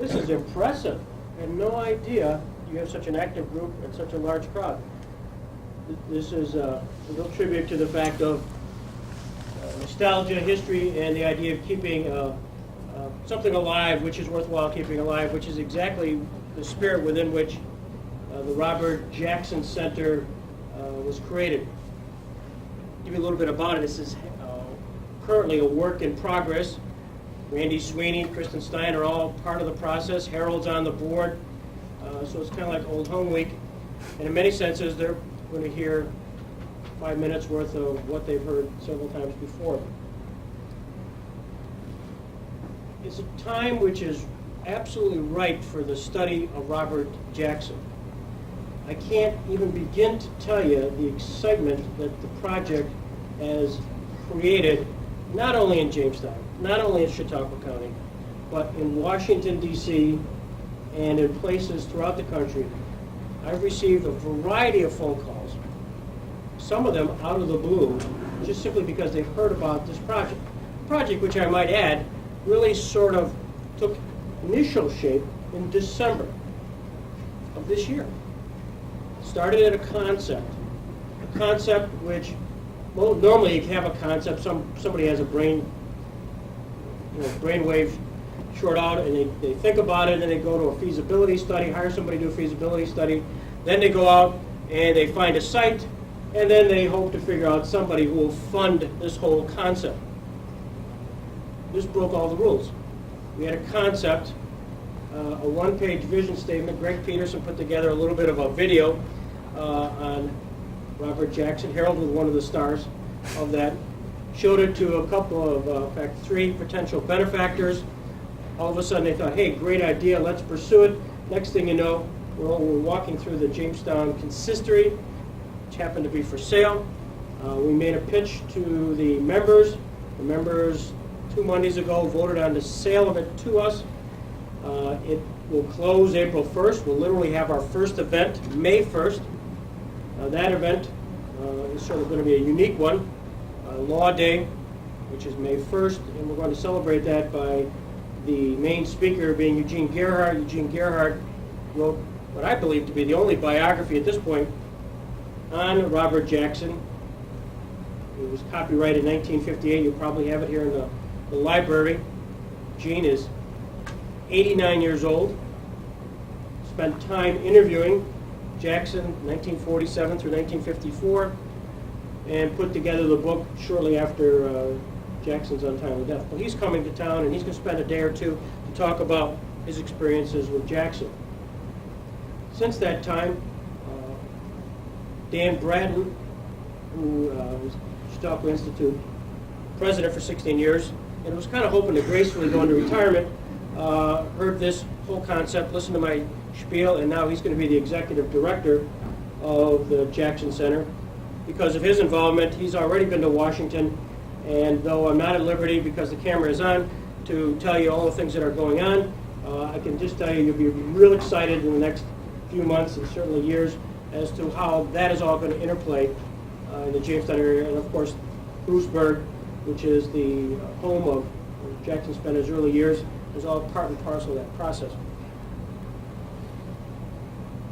This is impressive. I had no idea you have such an active group and such a large crowd. This is a real tribute to the fact of nostalgia, history, and the idea of keeping something alive which is worthwhile keeping alive, which is exactly the spirit within which the Robert Jackson Center was created. Give you a little bit about it. This is currently a work in progress. Randy Sweeney, Kristen Stein are all part of the process. Harold's on the board. So it's kind of like Old Home Week. And in many senses, they're going to hear 5 minutes worth of what they've heard several times before. It's a time which is absolutely right for the study of Robert Jackson. I can't even begin to tell you the excitement that the project has created, not only in Jamestown, not only in Chautauqua County, but in Washington, D.C., and in places throughout the country. I've received a variety of phone calls, some of them out of the blue, just simply because they've heard about this project. Project, which I might add, really sort of took initial shape in December of this year. Started at a concept which, well, normally you have a concept, somebody has a brainwave short out, and they think about it, and then they go to a feasibility study, hire somebody to do a feasibility study, then they go out and they find a site, and then they hope to figure out somebody who will fund this whole concept. This broke all the rules. We had a concept, a one-page vision statement. Greg Peterson put together a little bit of a video on Robert Jackson. Harold was one of the stars of that. Showed it to a couple of, in fact, 3 potential benefactors. All of a sudden they thought, hey, great idea, let's pursue it. Next thing you know, we're walking through the Jamestown consistory, which happened to be for sale. We made a pitch to the members. The members 2 Mondays ago voted on the sale of it to us. It will close April 1st. We'll literally have our first event May 1st. That event is sort of going to be a unique one, Law Day, which is May 1st, and we're going to celebrate that by the main speaker being Eugene Gerhardt. Eugene Gerhardt wrote what I believe to be the only biography at this point on Robert Jackson. It was copyrighted in 1958. You'll probably have it here in the library. Gene is 89 years old. Spent time interviewing Jackson 1947 through 1954 and put together the book shortly after Jackson's untimely death. Well, he's coming to town, and he's going to spend a day or two to talk about his experiences with Jackson. Since that time, Dan Bradley, who was Chautauqua Institute president for 16 years, and was kind of hoping to gracefully go into retirement, heard this whole concept, listened to my spiel, and now he's going to be the executive director of the Jackson Center. Because of his involvement, he's already been to Washington, and though I'm not at liberty, because the camera is on, to tell you all the things that are going on, I can just tell you you'll be real excited in the next few months and certainly years as to how that is all going to interplay in the Jamestown area. And of course, Bruceburg, which is the home of Jackson spent his early years, is all part and parcel of that process.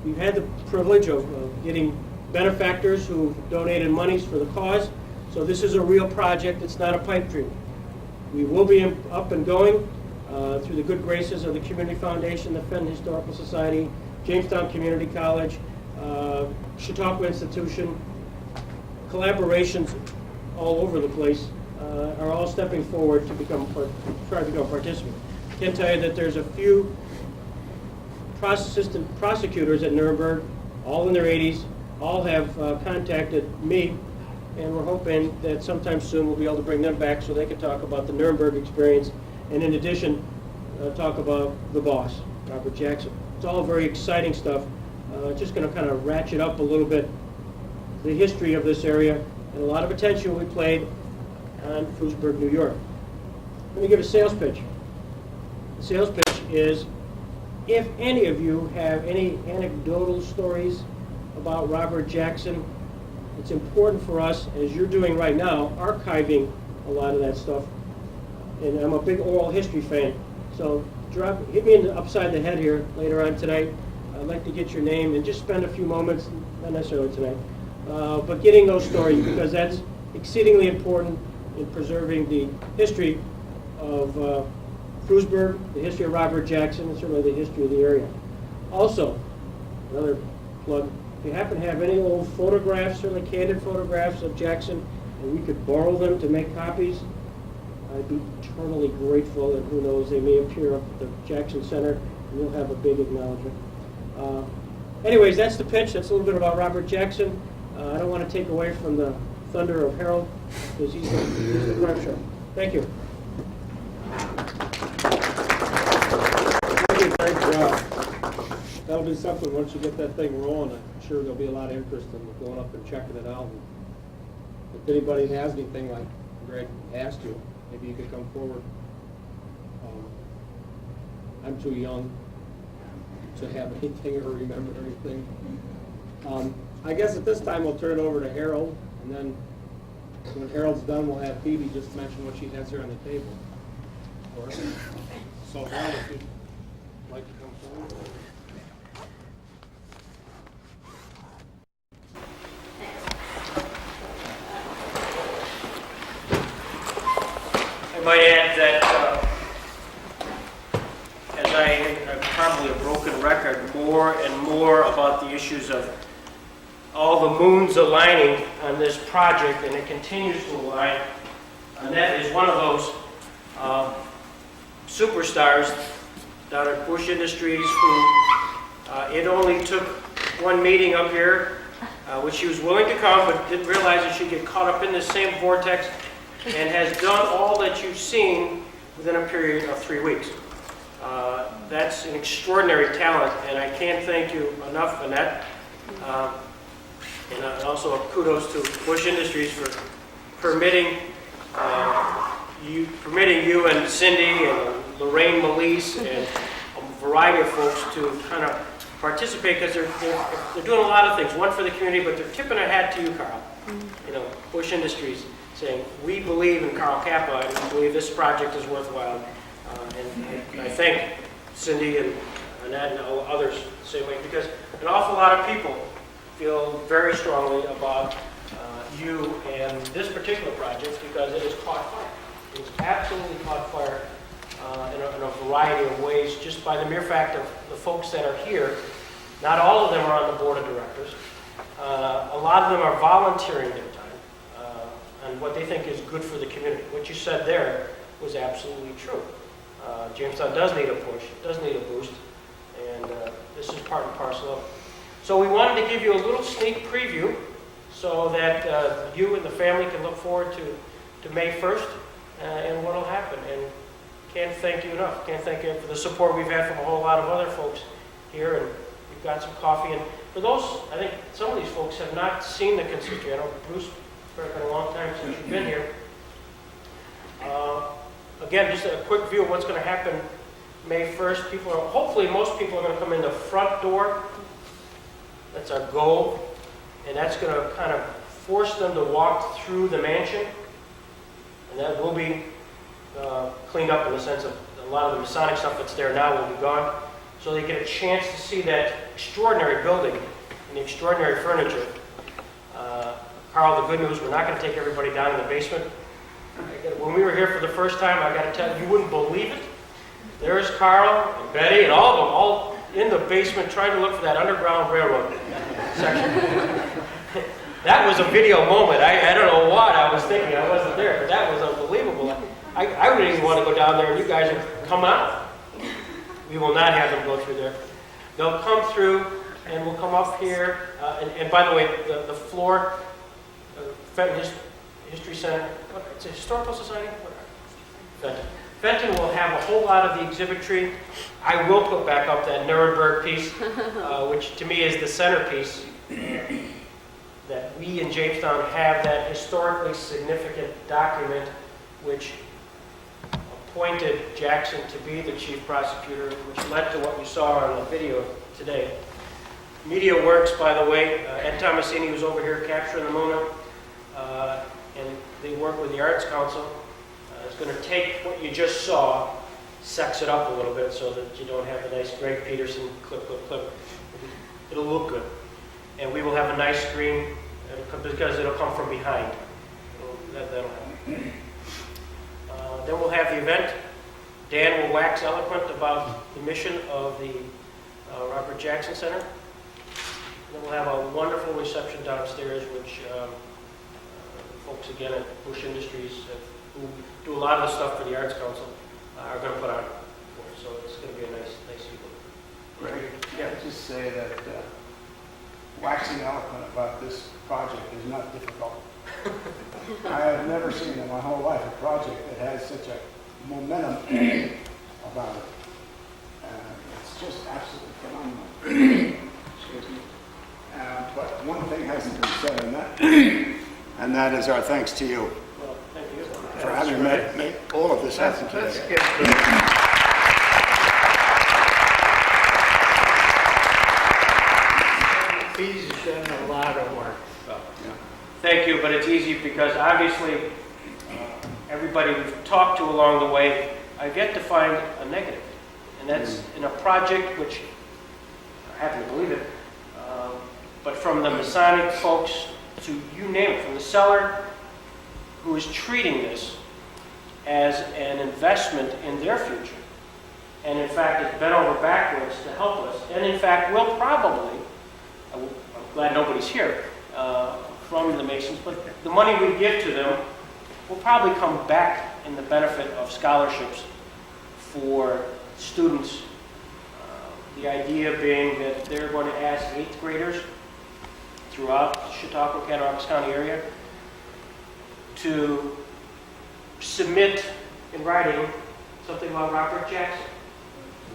We've had the privilege of getting benefactors who donated monies for the cause. So this is a real project. It's not a pipe dream. We will be up and going through the good graces of the Community Foundation, the Fenton Historical Society, Jamestown Community College, Chautauqua Institution. Collaborations all over the place are all stepping forward to try to become participants. I can tell you that there's a few assistant prosecutors at Nuremberg, all in their 80s, all have contacted me, and we're hoping that sometime soon we'll be able to bring them back so they can talk about the Nuremberg experience, and in addition, talk about the boss, Robert Jackson. It's all very exciting stuff. Just going to kind of ratchet up a little bit the history of this area, and a lot of attention will be played on Frewsburg, New York. Let me give a sales pitch. The sales pitch is, if any of you have any anecdotal stories about Robert Jackson, it's important for us, as you're doing right now, archiving a lot of that stuff. And I'm a big oral history fan, so hit me upside the head here later on tonight. I'd like to get your name and just spend a few moments, not necessarily tonight, but getting those stories, because that's exceedingly important in preserving the history of Frewsburg, the history of Robert Jackson, and certainly the history of the area. Also, another plug, if you happen to have any old photographs, certainly candid photographs of Jackson, and we could borrow them to make copies, I'd be eternally grateful, and who knows, they may appear up at the Jackson Center, and we'll have a big acknowledgement. Anyways, that's the pitch. That's a little bit about Robert Jackson. I don't want to take away from the thunder of Harold, because he's the crime show. Thank you. Great job. That'll be something, once you get that thing rolling, I'm sure there'll be a lot of interest in going up and checking it out. And if anybody has anything like Greg asked you, maybe you could come forward. I'm too young to have anything or remember anything. I guess at this time we'll turn it over to Harold, and then when Harold's done, we'll have Phoebe just mention what she has here on the table. So Harold, if you'd like to come forward. I might add that, as I'm probably a broken record, more and more about the issues of all the moons aligning on this project, and it continues to align. Annette is one of those superstars down at Bush Industries who it only took one meeting up here, which she was willing to come, but didn't realize that she'd get caught up in this same vortex, and has done all that you've seen within a period of 3 weeks. That's an extraordinary talent, and I can't thank you enough, Annette. And also kudos to Bush Industries for permitting you and Cindy and Lorraine Melise and a variety of folks to kind of participate, because they're doing a lot of things. One for the community, but they're tipping their hat to you, Carl. You know, Bush Industries saying, we believe in Carl Kappa, and we believe this project is worthwhile. And I thank Cindy and Annette and all others the same way, because an awful lot of people feel very strongly about you and this particular project, because it has caught fire. It's absolutely caught fire in a variety of ways, just by the mere fact of the folks that are here. Not all of them are on the board of directors. A lot of them are volunteering their time and what they think is good for the community. What you said there was absolutely true. Jamestown does need a push, does need a boost, and this is part and parcel of it. So we wanted to give you a little sneak preview so that you and the family can look forward to May 1st and what will happen. And can't thank you enough. Can't thank you for the support we've had from a whole lot of other folks here, and we've got some coffee. And for those, I think some of these folks have not seen the consistory. I know, Bruce, it's been a long time since you've been here. Again, just a quick view of what's going to happen May 1st. Hopefully most people are going to come in the front door. That's our goal. And that's going to kind of force them to walk through the mansion. And that will be cleaned up in the sense of a lot of the Masonic stuff that's there now will be gone. So they get a chance to see that extraordinary building and the extraordinary furniture. Carl, the good news, we're not going to take everybody down in the basement. When we were here for the first time, I got to tell you, you wouldn't believe it. There's Carl and Betty and all of them, all in the basement trying to look for that Underground Railroad section. That was a video moment. I don't know what I was thinking. I wasn't there, but that was unbelievable. I really didn't want to go down there, and you guys are coming out. We will not have them go through there. They'll come through, and we'll come up here. And by the way, the floor, Fenton History Center, it's a historical society? Fenton will have a whole lot of the exhibitry. I will put back up that Nuremberg piece, which to me is the centerpiece. That we in Jamestown have that historically significant document which appointed Jackson to be the chief prosecutor, which led to what you saw on the video today. Media Works, by the way, Ed Tomasini was over here capturing the moment, and they work with the Arts Council. It's going to take what you just saw, sex it up a little bit so that you don't have a nice Greg Peterson clip, clip, clip. It'll look good. And we will have a nice screen because it'll come from behind. That'll happen. Then we'll have the event. Dan will wax eloquent about the mission of the Robert Jackson Center. Then we'll have a wonderful reception downstairs, which folks again at Bush Industries, who do a lot of the stuff for the Arts Council, are going to put on. So it's going to be a nice evening. Great. Yeah. I'd just say that waxing eloquent about this project is not difficult. I have never seen in my whole life a project that has such a momentum about it. It's just absolutely phenomenal. Excuse me. But one thing hasn't been said, and that is our thanks to you Well, thank you. for having made all of this happen today. He's done a lot of work. Thank you, but it's easy because obviously everybody we've talked to along the way, I've yet to find a negative. And that's in a project which, I happen to believe it, but from the Masonic folks to you name it, from the seller who is treating this as an investment in their future. And in fact, it's bent over backwards to help us. And in fact, will probably, I'm glad nobody's here, from the Masons, but the money we give to them will probably come back in the benefit of scholarships for students. The idea being that they're going to ask 8th graders throughout the Chautauqua, Cattaraugus County area to submit in writing something about Robert Jackson,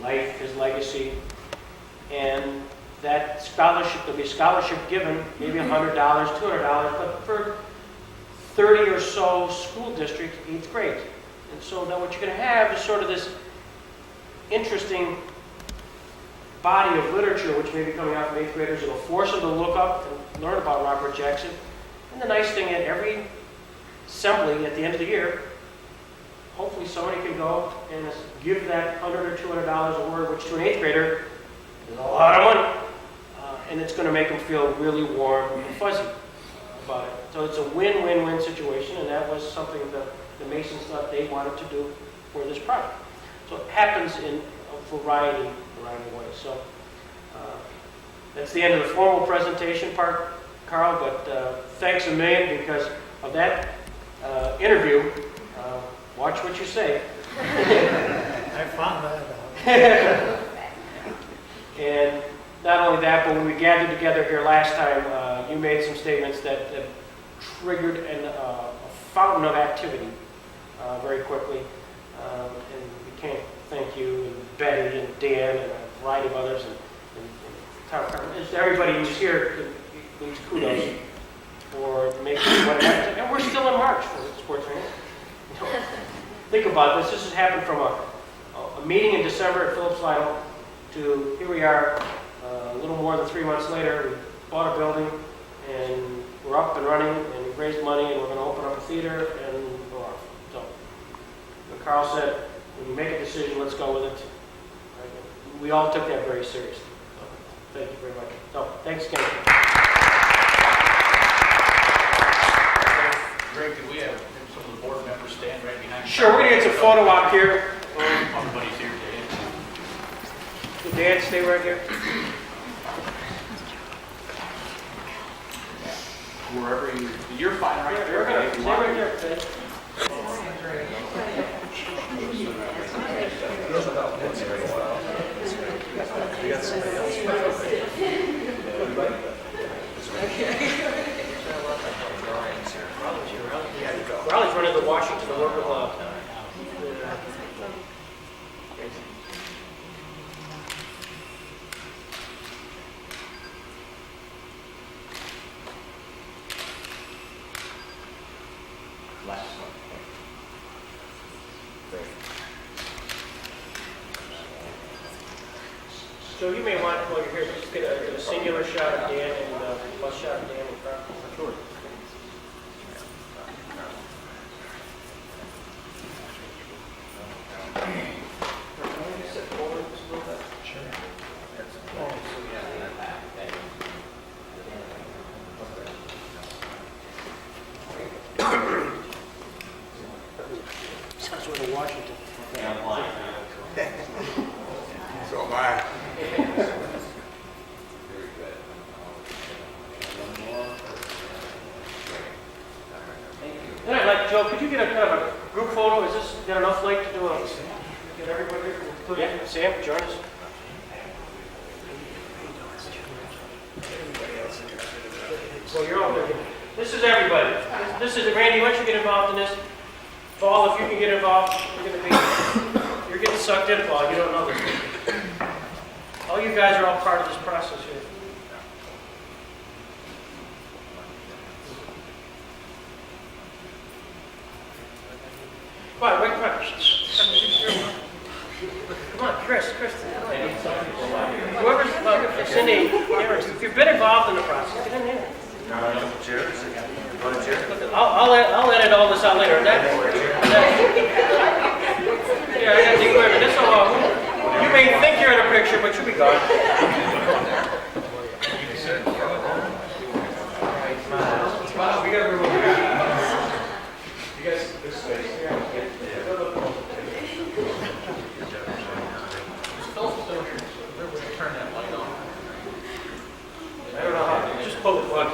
life, his legacy, and that scholarship, there'll be a scholarship given, maybe $100, $200, but for 30 or so school districts, 8th grade. And so now what you're going to have is sort of this interesting body of literature which may be coming out from 8th graders. It'll force them to look up and learn about Robert Jackson. And the nice thing, at every assembly at the end of the year, hopefully somebody can go and give that $100 or $200 a word, which to an 8th grader is a lot of money. And it's going to make them feel really warm and fuzzy about it. So it's a win-win-win situation, and that was something that the Masons thought they wanted to do for this project. So it happens in a variety of ways. So that's the end of the formal presentation part, Carl, but thanks a million because of that interview. Watch what you say. I found that out. And not only that, but when we gathered together here last time, you made some statements that triggered a fountain of activity very quickly. And we can't thank you and Betty and Dan and a variety of others and Tom Carter. Just everybody who's here needs kudos for making what happened. And we're still in March for sports training. Think about this. This has happened from a meeting in December at Phillips Lytle to here we are a little more than 3 months later. We bought a building and we're up and running and we've raised money and we're going to open up a theater and go off. So when Carl said, when you make a decision, let's go with it. We all took that very seriously. So thank you very much. So thanks again. Greg, could we have some of the board members stand right behind you? Sure, we're going to get some photo op here. Everybody's here today. Dan, stay right here. Wherever you're fine right there. We're going to If you stay want. right there. Ted. Riley's running to Washington to work with Last one. So you may want, while you're here, just get a singular shot of Dan and a plus shot of Dan in front. Sure. everybody, including Sam, join us. So you're all there. This is everybody. This is Randy. Once you get involved in this, Paul, if you can get involved, you're getting sucked in, Paul. You don't know this. All you guys are all part of this process here. Come on, wait, come on. Come on, Chris. Whoever's, Cindy, if you've been involved in the process, get in here. I'll edit all this out later. Yeah, I got the equipment. This all. You may think you're in a picture, but you'll be gone. We got room. You guys, this space. Turn that light on. I don't know how. Just pull the plug.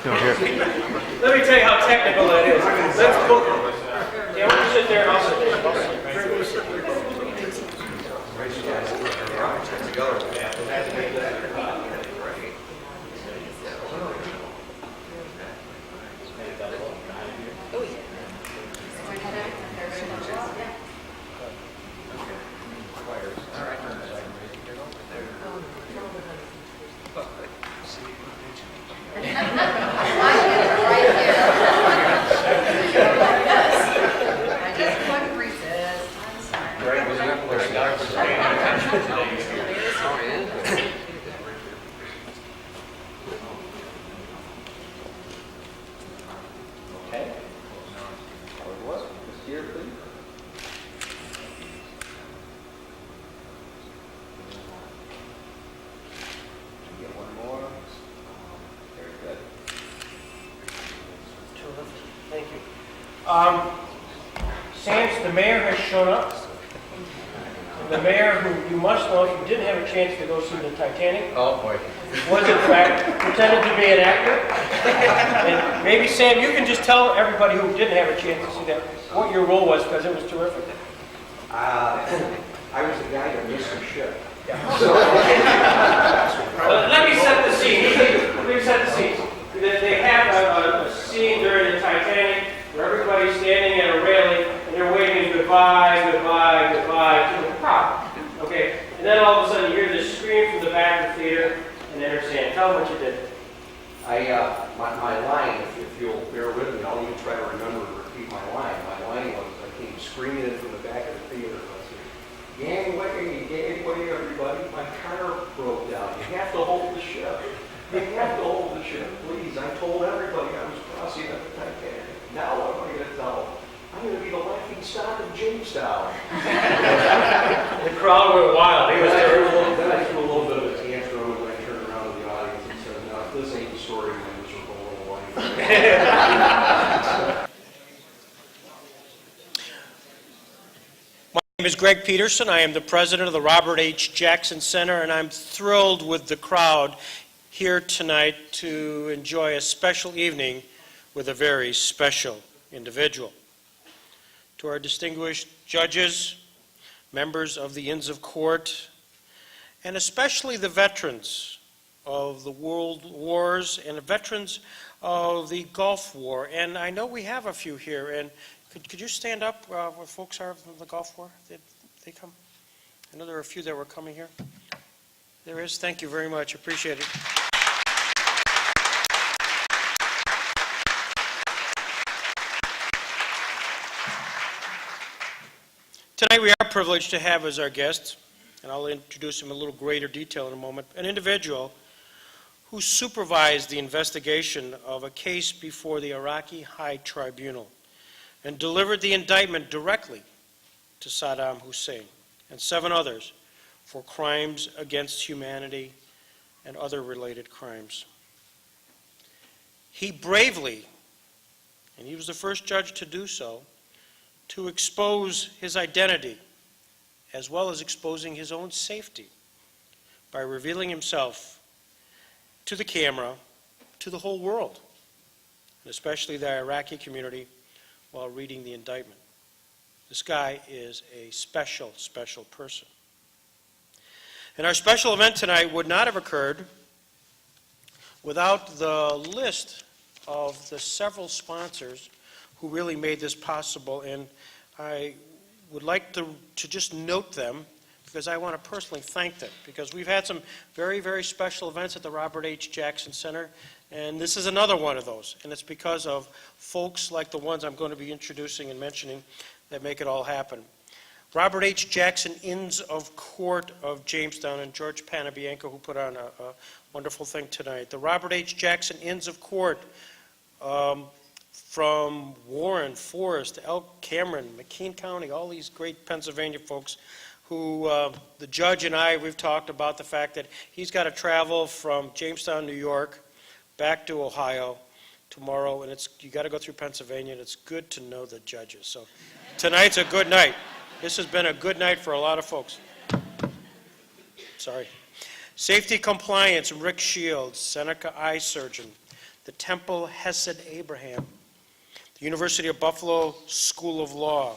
Let me tell you how technical that is. Let's pull. Yeah, we'll sit there and I'll sit there. Thank you. The mayor has shown up. The mayor, who you must know, if you didn't have a chance to go see the Titanic, Oh, boy. was in fact pretended to be an actor. And maybe, Sam, you can just tell everybody who didn't have a chance to see that what your role was, because it was terrific. I was the guy that missed the ship. Let me set the scene. Let me set the scene. They have a scene during the Titanic where everybody's standing at a railing and they're waving goodbye, goodbye, goodbye to the crowd. Okay? And then all of a sudden you hear this scream from the back of the theater and then they're saying, tell them what you did. My line, if you'll bear with me, I'll even try to remember to repeat my line. My line was, I came screaming in from the back of the theater. I said, gangway, everybody, my car broke down. You have to hold the ship. You have to hold the ship, please. I told everybody I was crossing at the Titanic. Now what am I going to tell them? I'm going to be the laughing stock of Jamestown. The crowd went wild. He was terrible. Then I threw a little bit of a tantrum and I turned around to the audience and said, no, this ain't the story of my miserable little life. My name is Greg Peterson. I am the president of the Robert H. Jackson Center, and I'm thrilled with the crowd here tonight to enjoy a special evening with a very special individual. To our distinguished judges, members of the Inns of Court, and especially the veterans of the World Wars and the veterans of the Gulf War. And I know we have a few here, and could you stand up where folks are from the Gulf War? Did they come? I know there are a few that were coming here. There is. Thank you very much. Appreciate it. Tonight we are privileged to have as our guest, and I'll introduce him in a little greater detail in a moment, an individual who supervised the investigation of a case before the Iraqi High Tribunal and delivered the indictment directly to Saddam Hussein and 7 others for crimes against humanity and other related crimes. He bravely, and he was the first judge to do so, to expose his identity as well as exposing his own safety by revealing himself to the camera, to the whole world, and especially the Iraqi community while reading the indictment. This guy is a special, special person. And our special event tonight would not have occurred without the list of the several sponsors who really made this possible. And I would like to just note them because I want to personally thank them, because we've had some very, very special events at the Robert H. Jackson Center, and this is another one of those. And it's because of folks like the ones I'm going to be introducing and mentioning that make it all happen. Robert H. Jackson Inns of Court of Jamestown, and George Panabianco, who put on a wonderful thing tonight. The Robert H. Jackson Inns of Court, from Warren, Forest, Elk, Cameron, McKean County, all these great Pennsylvania folks who the judge and I, we've talked about the fact that he's got to travel from Jamestown, New York, back to Ohio tomorrow, and you got to go through Pennsylvania, and it's good to know the judges. So tonight's a good night. This has been a good night for a lot of folks. Sorry. Safety Compliance, Rick Shields, Seneca Eye Surgeon, the Temple Hesed Abraham, the University of Buffalo School of Law,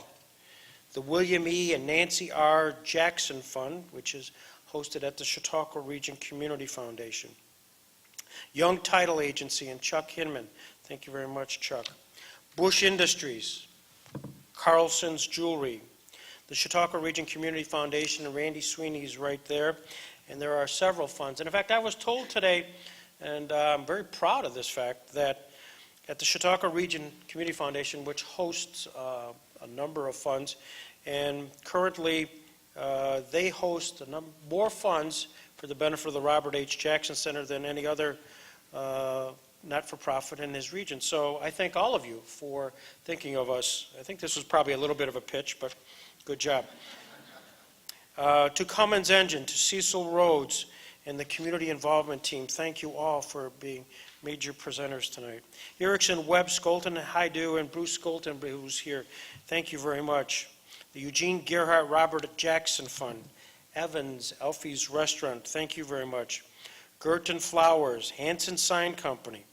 the William E. and Nancy R. Jackson Fund, which is hosted at the Chautauqua Region Community Foundation, Young Title Agency and Chuck Hinman. Thank you very much, Chuck. Bush Industries, Carlson's Jewelry, the Chautauqua Region Community Foundation, and Randy Sweeney is right there. And there are several funds. And in fact, I was told today, and I'm very proud of this fact, that at the Chautauqua Region Community Foundation, which hosts a number of funds, and currently they host more funds for the benefit of the Robert H. Jackson Center than any other not-for-profit in his region. So I thank all of you for thinking of us. I think this was probably a little bit of a pitch, but good job. To Cummins Engine, to Cecil Rhodes, and the community involvement team, thank you all for being major presenters tonight. Erickson, Webb, Skolton, Haidu, and Bruce Skolton, who's here, thank you very much. The Eugene Gerhardt Robert Jackson Fund, Evans, Elfie's Restaurant, thank you very much. Girton Flowers, Hanson Sign Company,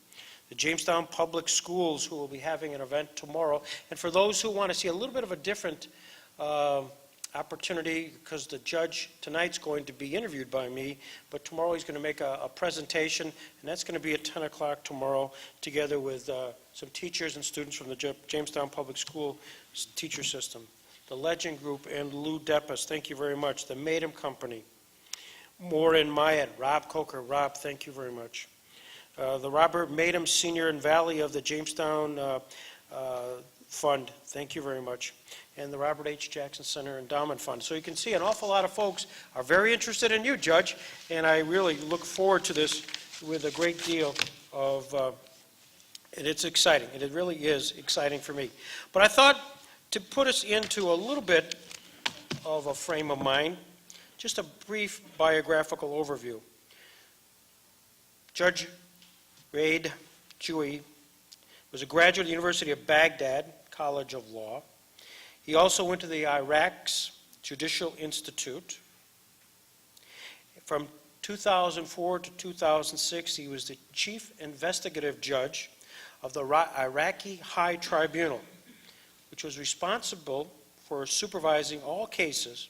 the Jamestown Public Schools, who will be having an event tomorrow. And for those who want to see a little bit of a different opportunity, because the judge tonight's going to be interviewed by me, but tomorrow he's going to make a presentation, and that's going to be at 10 o'clock tomorrow, together with some teachers and students from the Jamestown Public School teacher system. The Legend Group and Lou Deppes, thank you very much. The Madam Company, Moore and Myatt, Rob Coker. Rob, thank you very much. The Robert Madam Senior and Valley of the Jamestown Fund, thank you very much. And the Robert H. Jackson Center Endowment Fund. So you can see an awful lot of folks are very interested in you, Judge, and I really look forward to this with a great deal of, and it's exciting, and it really is exciting for me. But I thought to put us into a little bit of a frame of mind, just a brief biographical overview. Judge Raid Chewy was a graduate of the University of Baghdad College of Law. He also went to the Iraq's Judicial Institute. From 2004 to 2006, he was the chief investigative judge of the Iraqi High Tribunal, which was responsible for supervising all cases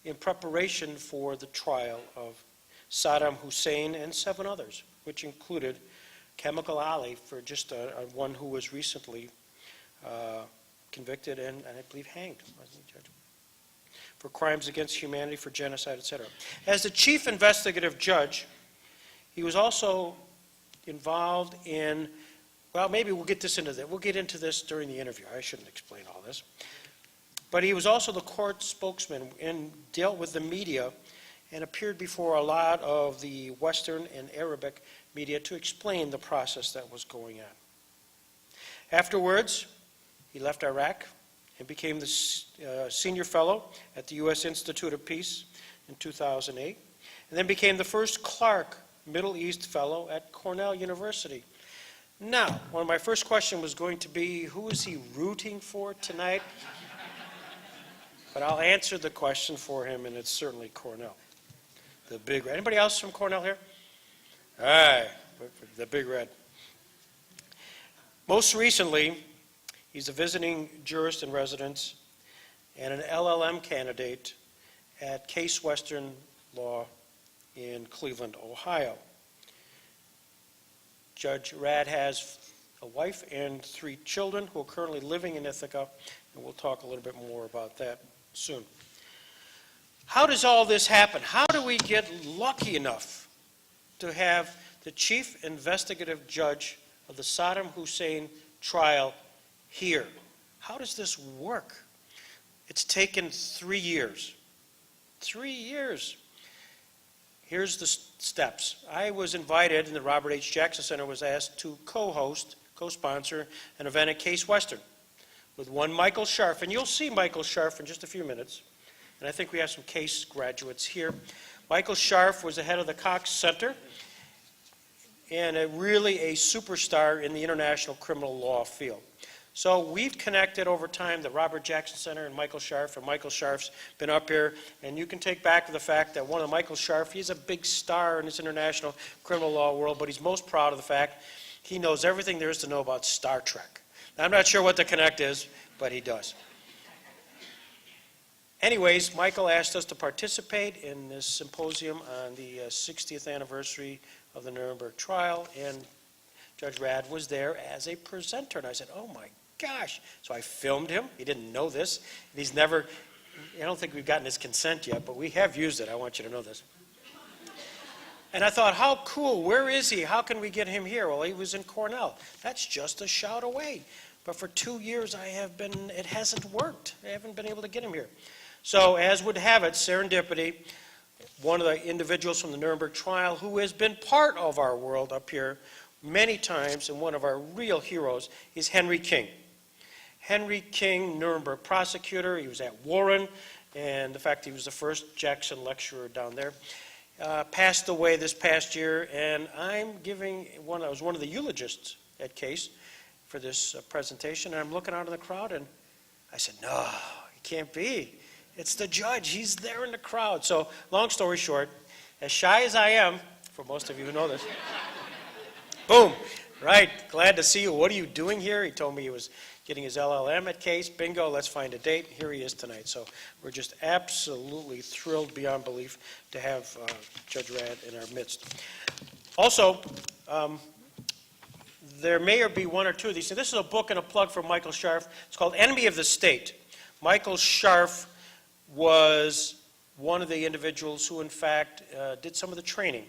in preparation for the trial of Saddam Hussein and 7 others, which included Chemical Ali, for just one who was recently convicted and I believe hanged, wasn't he, Judge? For crimes against humanity, for genocide, etc. As the chief investigative judge, he was also involved in, well, maybe we'll get into this during the interview. I shouldn't explain all this. But he was also the court spokesman and dealt with the media and appeared before a lot of the Western and Arabic media to explain the process that was going on. Afterwards, he left Iraq and became the senior fellow at the U.S. Institute of Peace in 2008, and then became the first Clark Middle East Fellow at Cornell University. Now, one of my first questions was going to be, who is he rooting for tonight? But I'll answer the question for him, and it's certainly Cornell. The Big Red. Anybody else from Cornell here? All right, the Big Red. Most recently, he's a visiting jurist in residence and an LLM candidate at Case Western Law in Cleveland, Ohio. Judge Rad has a wife and 3 children who are currently living in Ithaca, and we'll talk a little bit more about that soon. How does all this happen? How do we get lucky enough to have the chief investigative judge of the Saddam Hussein trial here? How does this work? It's taken 3 years. 3 years. Here's the steps. I was invited, and the Robert H. Jackson Center was asked to co-sponsor an event at Case Western with one Michael Scharf, and you'll see Michael Scharf in just a few minutes. And I think we have some Case graduates here. Michael Scharf was the head of the Cox Center and really a superstar in the international criminal law field. So we've connected over time, the Robert Jackson Center and Michael Scharf's been up here, and you can take back to the fact that one of Michael Scharf, he's a big star in this international criminal law world, but he's most proud of the fact he knows everything there is to know about Star Trek. Now, I'm not sure what the connect is, but he does. Anyways, Michael asked us to participate in this symposium on the 60th anniversary of the Nuremberg trial, and Judge Rad was there as a presenter, and I said, oh my gosh. So I filmed him. He didn't know this. He's never, I don't think we've gotten his consent yet, but we have used it. I want you to know this. And I thought, how cool, where is he? How can we get him here? Well, he was in Cornell. That's just a shout away. But for 2 years, it hasn't worked. I haven't been able to get him here. So as would have it, serendipity, one of the individuals from the Nuremberg trial who has been part of our world up here many times, and one of our real heroes is Henry King. Henry King, Nuremberg prosecutor. He was at Warren, and the fact he was the first Jackson lecturer down there. Passed away this past year, and I was one of the eulogists at Case for this presentation, and I'm looking out in the crowd, and I said, no, it can't be. It's the judge. He's there in the crowd. So, long story short, as shy as I am, for most of you who know this, boom, right, glad to see you. What are you doing here? He told me he was getting his LLM at Case. Bingo, let's find a date. Here he is tonight. So we're just absolutely thrilled beyond belief to have Judge Rad in our midst. Also, there may be one or two of these. So this is a book and a plug for Michael Scharf. It's called Enemy of the State. Michael Scharf was one of the individuals who, in fact, did some of the training.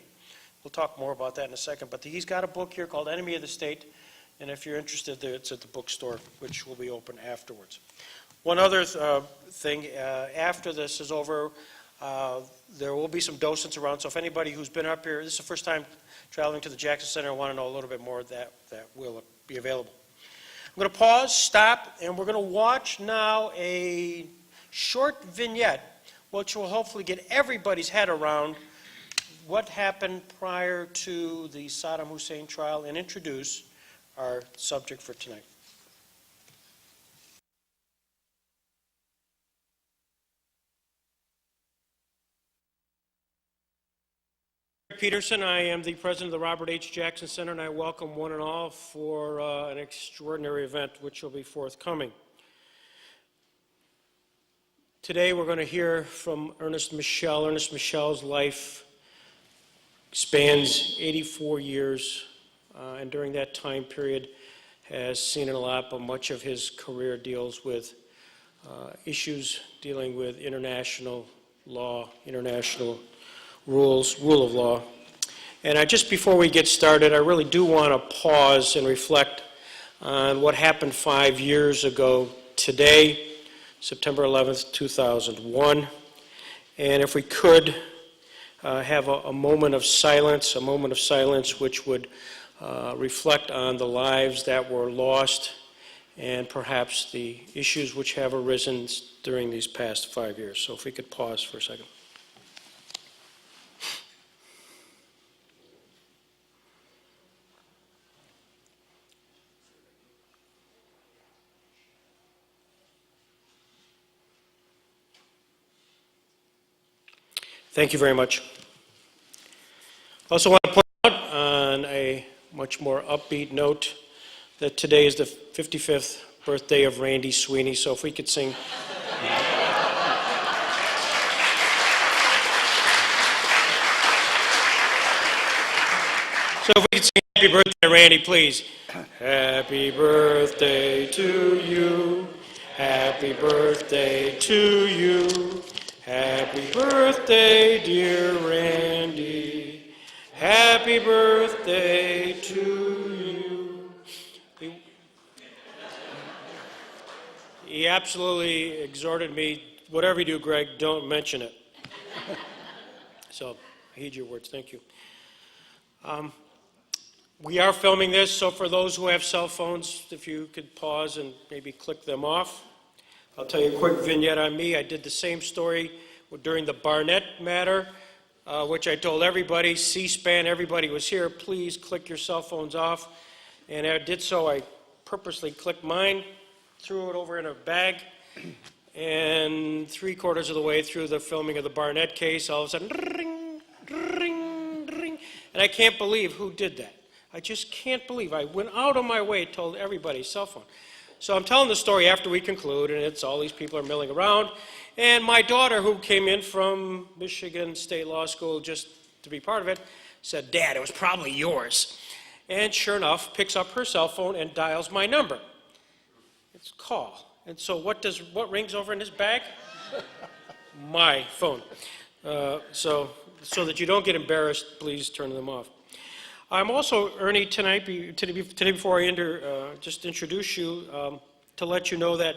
We'll talk more about that in a second. But he's got a book here called Enemy of the State. And if you're interested, it's at the bookstore, which will be open afterwards. One other thing, after this is over, there will be some docents around. So if anybody who's been up here, this is the first time traveling to the Jackson Center and want to know a little bit more, that will be available. I'm going to pause, stop, and we're going to watch now a short vignette, which will hopefully get everybody's head around what happened prior to the Saddam Hussein trial and introduce our subject for tonight. Peterson, I am the president of the Robert H. Jackson Center, and I welcome one and all for an extraordinary event which will be forthcoming. Today we're going to hear from Ernest Michel. Ernest Michel's life spans 84 years, and during that time period has seen a lot, but much of his career deals with issues dealing with international law, international rules, rule of law. And just before we get started, I really do want to pause and reflect on what happened 5 years ago today, September 11th, 2001. And if we could have a moment of silence, which would reflect on the lives that were lost and perhaps the issues which have arisen during these past 5 years. So if we could pause for a second. Thank you very much. I also want to point out on a much more upbeat note that today is the 55th birthday of Randy Sweeney, so if we could sing So if we could sing happy birthday to Randy, please. Happy birthday to you. Happy birthday to you. Happy birthday, dear Randy. Happy birthday to you. He absolutely exhorted me, whatever you do, Greg, don't mention it. So, I heed your words. Thank you. We are filming this, so for those who have cell phones, if you could pause and maybe click them off. I'll tell you a quick vignette on me. I did the same story during the Barnett matter, which I told everybody, C-SPAN, everybody was here, please click your cell phones off. And I did so. I purposely clicked mine, threw it over in a bag, and 3/4 of the way through the filming of the Barnett case, all of a sudden, ring, ring, ring, and I can't believe who did that. I just can't believe. I went out of my way, told everybody, cell phone. So I'm telling the story after we conclude, and it's all these people are milling around. And my daughter, who came in from Michigan State Law School just to be part of it, said, Dad, it was probably yours. And sure enough, picks up her cell phone and dials my number. It's call. And so what rings over in this bag? My phone. So that you don't get embarrassed, please turn them off. I'm also, Ernie, today before I just introduce you, to let you know that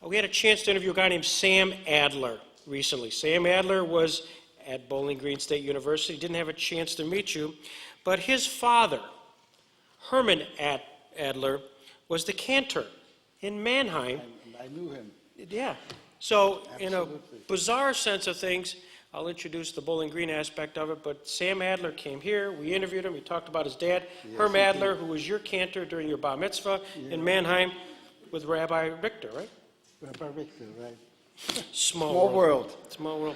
we had a chance to interview a guy named Sam Adler recently. Sam Adler was at Bowling Green State University, didn't have a chance to meet you, but his father, Herman Adler, was the cantor in Mannheim. I knew him. Yeah. So in a Absolutely. bizarre sense of things, I'll introduce the Bowling Green aspect of it, but Sam Adler came here, we interviewed him, he talked about his dad, Herm Adler, who was your cantor during your bar mitzvah in Mannheim with Rabbi Richter, right? Rabbi Richter, right. Small world. Small world.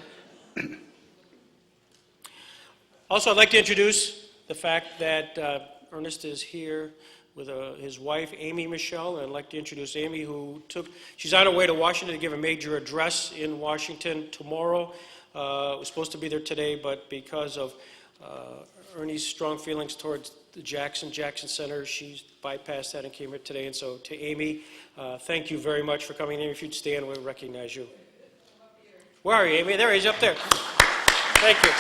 Also, I'd like to introduce the fact that Ernest is here with his wife, Amy Michelle, and I'd like to introduce Amy, she's on her way to Washington to give a major address in Washington tomorrow. Was supposed to be there today, but because of Ernie's strong feelings towards the Jackson Center, she's bypassed that and came here today. And so to Amy, thank you very much for coming in. If you'd stand, we'll recognize you. Where are you, Amy? There he is, up there. Thank you.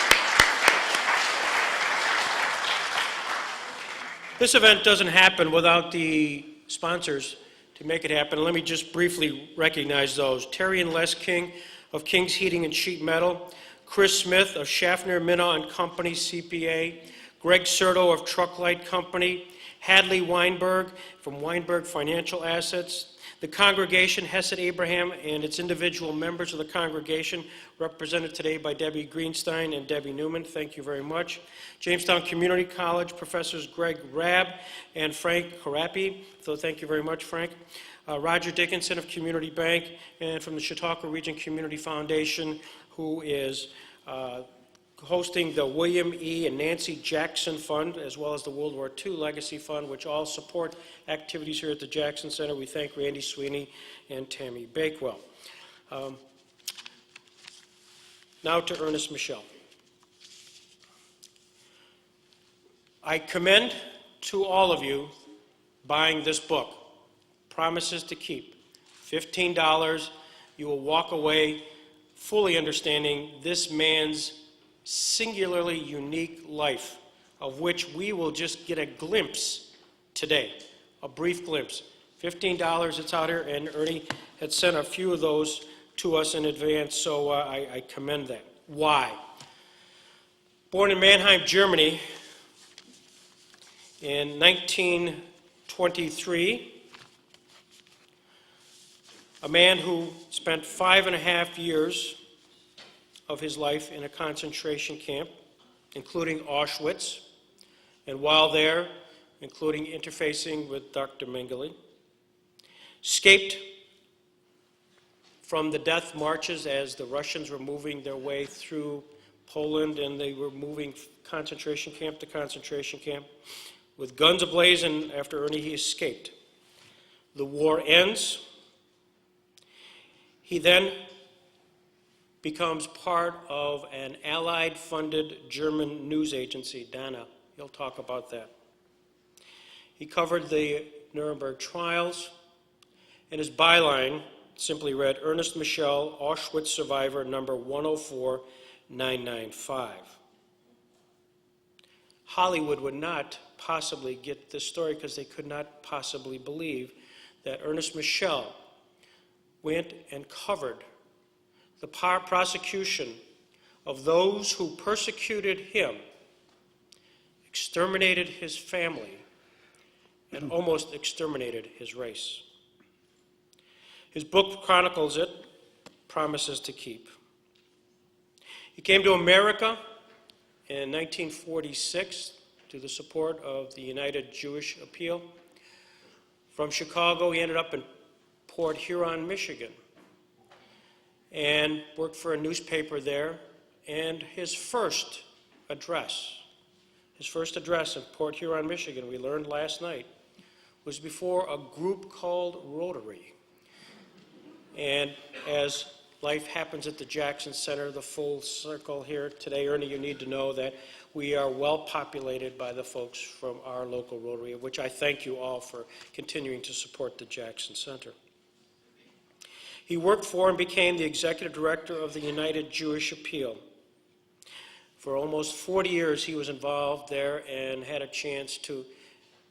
This event doesn't happen without the sponsors to make it happen. Let me just briefly recognize those. Terry and Les King of King's Heating and Sheet Metal, Chris Smith of Schaffner, Minna and Company, CPA, Greg Serto of Truck Light Company, Hadley Weinberg from Weinberg Financial Assets, the congregation, Hesed Abraham, and its individual members of the congregation, represented today by Debbie Greenstein and Debbie Newman. Thank you very much. Jamestown Community College, Professors Greg Rabb and Frank Karapi. So thank you very much, Frank. Roger Dickinson of Community Bank, and from the Chautauqua Region Community Foundation, who is hosting the William E. and Nancy Jackson Fund, as well as the World War II Legacy Fund, which all support activities here at the Jackson Center. We thank Randy Sweeney and Tammy Bakewell. Now to Ernest Michelle. I commend to all of you buying this book, Promises to Keep. $15, you will walk away fully understanding this man's singularly unique life, of which we will just get a glimpse today, a brief glimpse. $15, it's out here, and Ernie had sent a few of those to us in advance, so I commend that. Why? Born in Mannheim, Germany in 1923, a man who spent 5.5 years of his life in a concentration camp, including Auschwitz, and while there, including interfacing with Dr. Mengele, escaped from the death marches as the Russians were moving their way through Poland, and they were moving concentration camp to concentration camp with guns ablaze, and after Ernie, he escaped. The war ends. He then becomes part of an Allied-funded German news agency, Dana, He'll talk about that. He covered the Nuremberg trials, and his byline simply read, Ernest Michel, Auschwitz survivor number 104995. Hollywood would not possibly get this story because they could not possibly believe that Ernest Michel went and covered the prosecution of those who persecuted him, exterminated his family, and almost exterminated his race. His book chronicles it, Promises to Keep. He came to America in 1946 through the support of the United Jewish Appeal. From Chicago, he ended up in Port Huron, Michigan, and worked for a newspaper there. And his first address in Port Huron, Michigan, we learned last night, was before a group called Rotary. And as life happens at the Jackson Center, the full circle here today, Ernie, you need to know that we are well populated by the folks from our local Rotary, of which I thank you all for continuing to support the Jackson Center. He worked for and became the executive director of the United Jewish Appeal. For almost 40 years, he was involved there and had a chance to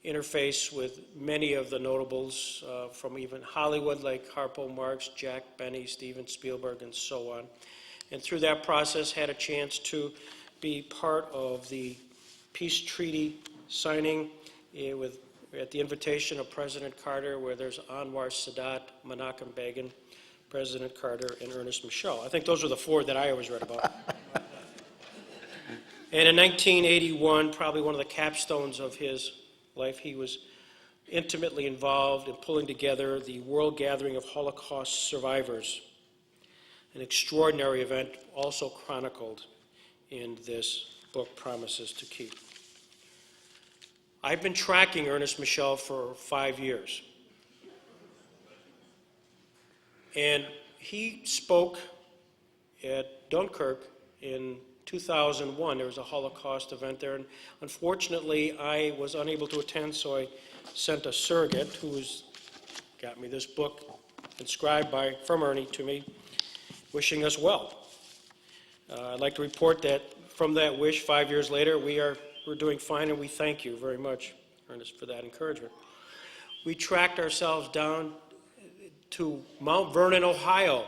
interface with many of the notables from even Hollywood, like Harpo Marx, Jack Benny, Steven Spielberg, and so on. And through that process, had a chance to be part of the peace treaty signing at the invitation of President Carter, where there's Anwar Sadat, Menachem Begin, President Carter, and Ernest Michel. I think those were the four that I always read about. And in 1981, probably one of the capstones of his life, he was intimately involved in pulling together the World Gathering of Holocaust Survivors, an extraordinary event also chronicled in this book, Promises to Keep. I've been tracking Ernest Michel for 5 years. And he spoke at Dunkirk in 2001. There was a Holocaust event there, and unfortunately I was unable to attend, so I sent a surrogate who's got me this book inscribed from Ernie to me, wishing us well. I'd like to report that from that wish, 5 years later, we're doing fine, and we thank you very much, Ernest, for that encouragement. We tracked ourselves down to Mount Vernon, Ohio,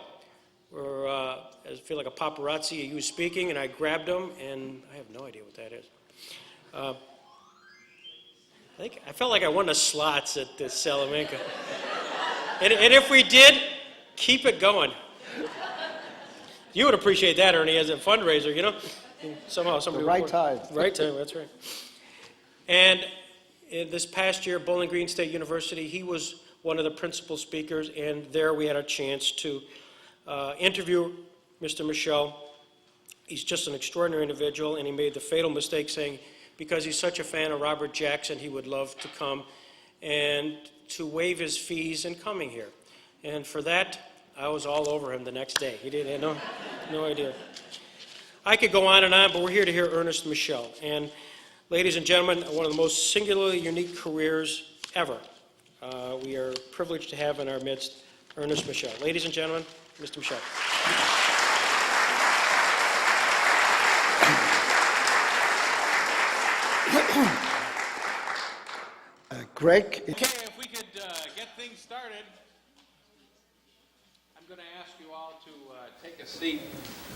where I feel like a paparazzi. He was speaking, and I grabbed him, and I have no idea what that is. I felt like I won the slots at the Salamanca. and if we did, keep it going. You would appreciate that, Ernie, as a fundraiser, you know? Somehow somebody the right time. Right time, that's right. And in this past year, Bowling Green State University, he was one of the principal speakers, and there we had a chance to interview Mr. Michel. He's just an extraordinary individual, and he made the fatal mistake saying, because he's such a fan of Robert Jackson, he would love to come and to waive his fees in coming here. And for that, I was all over him the next day. He had no idea. I could go on, but we're here to hear Ernest Michel. And ladies and gentlemen, one of the most singularly unique careers ever. We are privileged to have in our midst Ernest Michel. Ladies and gentlemen, Mr. Michel. Greg? Okay, if we could get things started, I'm going to ask you all to take a seat.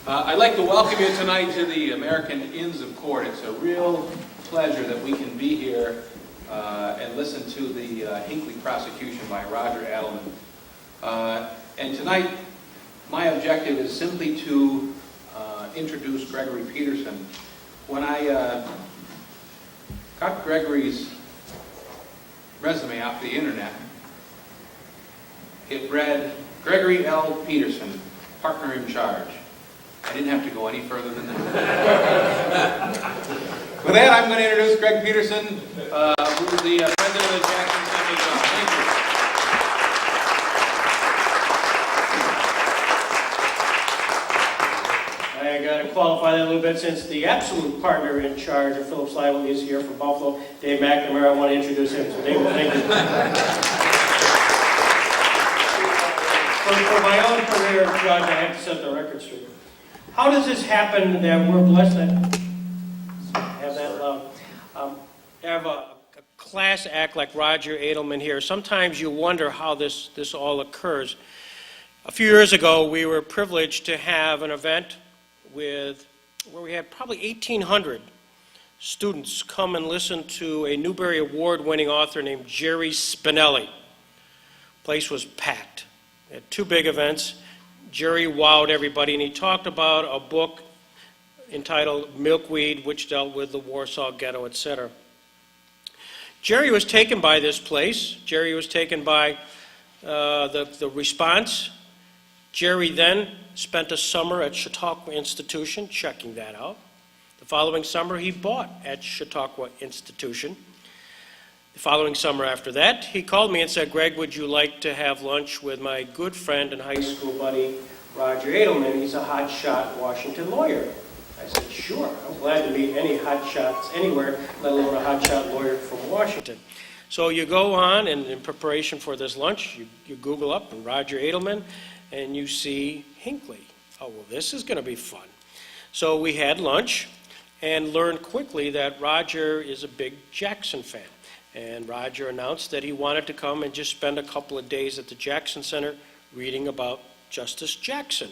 I'd like to welcome you tonight to the American Inns of Court. It's a real pleasure that we can be here and listen to the Hinckley prosecution by Roger Adelman. And tonight, my objective is simply to introduce Gregory Peterson. When I got Gregory's resume off the internet, it read, Gregory L. Peterson, partner in charge. I didn't have to go any further than that. With that, I'm going to introduce Greg Peterson, who is the president of the Jackson Center. Thank you. I got to qualify that a little bit since the absolute partner in charge of Phillips Liable is here from Buffalo, Dave McNamara. I want to introduce him. So Dave, thank you. For my own career, Judge, I have to set the record straight. How does this happen that we're blessed to have that loud? Have a class act like Roger Edelman here? Sometimes you wonder how this all occurs. A few years ago, we were privileged to have an event where we had probably 1,800 students come and listen to a Newbery Award-winning author named Jerry Spinelli. The place was packed. We had two big events. Jerry wowed everybody, and he talked about a book entitled Milkweed, which dealt with the Warsaw Ghetto, etc. Jerry was taken by this place. Jerry was taken by the response. Jerry then spent a summer at Chautauqua Institution checking that out. The following summer, he bought at Chautauqua Institution. The following summer after that, he called me and said, Greg, would you like to have lunch with my good friend and high school buddy, Roger Edelman? He's a hotshot Washington lawyer. I said, sure. I'm glad to meet any hotshots anywhere, let alone a hotshot lawyer from Washington. So you go on, and in preparation for this lunch, you Google up Roger Edelman, and you see Hinckley. Oh, well, this is going to be fun. So we had lunch and learned quickly that Roger is a big Jackson fan. And Roger announced that he wanted to come and just spend a couple of days at the Jackson Center reading about Justice Jackson.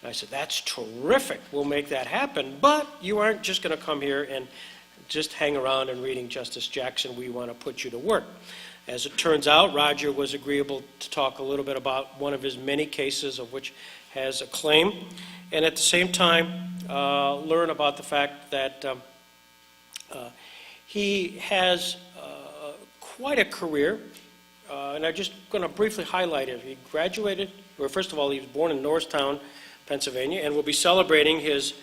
And I said, that's terrific. We'll make that happen. But you aren't just going to come here and just hang around and reading Justice Jackson. We want to put you to work. As it turns out, Roger was agreeable to talk a little bit about one of his many cases of which has a claim, and at the same time learn about the fact that he has quite a career, and I'm just going to briefly highlight it. He graduated, well, first of all, he was born in Norristown, Pennsylvania, and will be celebrating the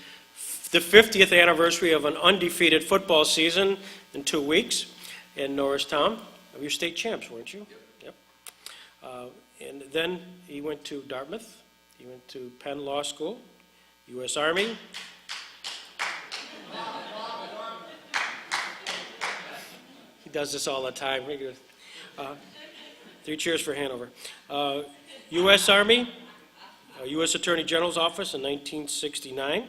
50th anniversary of an undefeated football season in 2 weeks in Norristown. You were state champs, weren't you? Yep. And then he went to Dartmouth. He went to Penn Law School, U.S. Army. He does this all the time. 3 cheers for Hanover. U.S. Army, U.S. Attorney General's office in 1969.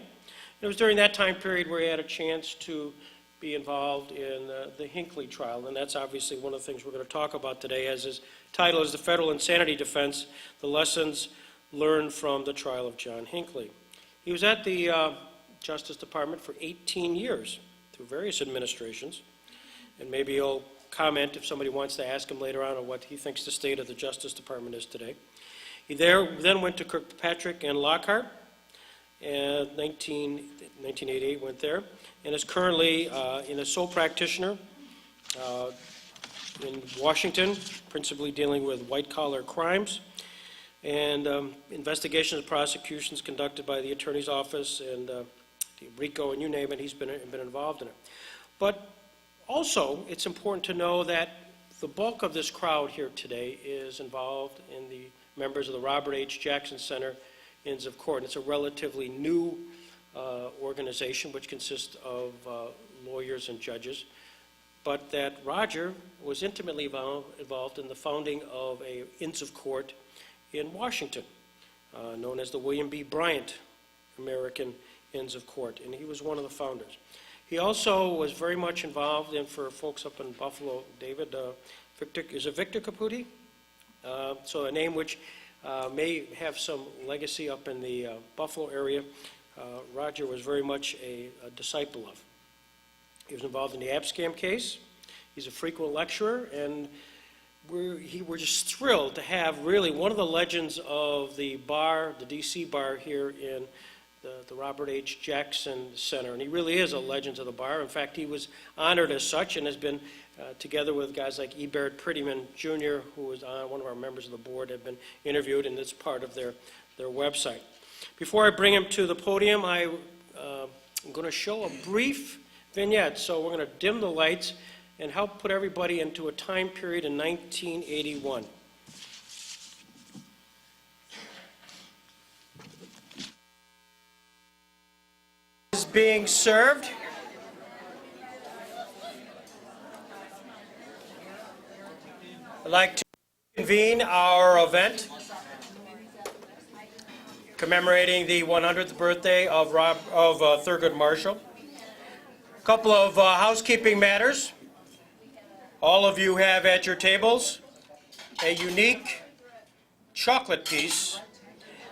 It was during that time period where he had a chance to be involved in the Hinckley trial, and that's obviously one of the things we're going to talk about today, as his title is The Federal Insanity Defense, The Lessons Learned from the Trial of John Hinckley. He was at the Justice Department for 18 years, through various administrations, and maybe he'll comment if somebody wants to ask him later on what he thinks the state of the Justice Department is today. He then went to Kirkpatrick and Lockhart, and 1988 went there, and is currently in a sole practitioner in Washington, principally dealing with white-collar crimes, and investigations and prosecutions conducted by the Attorney's Office and RICO, and you name it, he's been involved in it. But also, it's important to know that the bulk of this crowd here today is involved in the members of the Robert H. Jackson Center Inns of Court. It's a relatively new organization which consists of lawyers and judges, but that Roger was intimately involved in the founding of a Inns of Court in Washington, known as the William B. Bryant American Inns of Court, and he was one of the founders. He also was very much involved in, for folks up in Buffalo, David, Victor Caputi? So a name which may have some legacy up in the Buffalo area. Roger was very much a disciple of. He was involved in the Abscam case. He's a frequent lecturer, and we're just thrilled to have really one of the legends of the bar, the D.C. bar here in the Robert H. Jackson Center, and he really is a legend of the bar. In fact, he was honored as such and has been, together with guys like E. Barrett Prettyman Jr., who was one of our members of the board, have been interviewed, and it's part of their website. Before I bring him to the podium, I'm going to show a brief vignette. So we're going to dim the lights and help put everybody into a time period in 1981. being served. I'd like to convene our event commemorating the 100th birthday of Thurgood Marshall. A couple of housekeeping matters. All of you have at your tables a unique chocolate piece,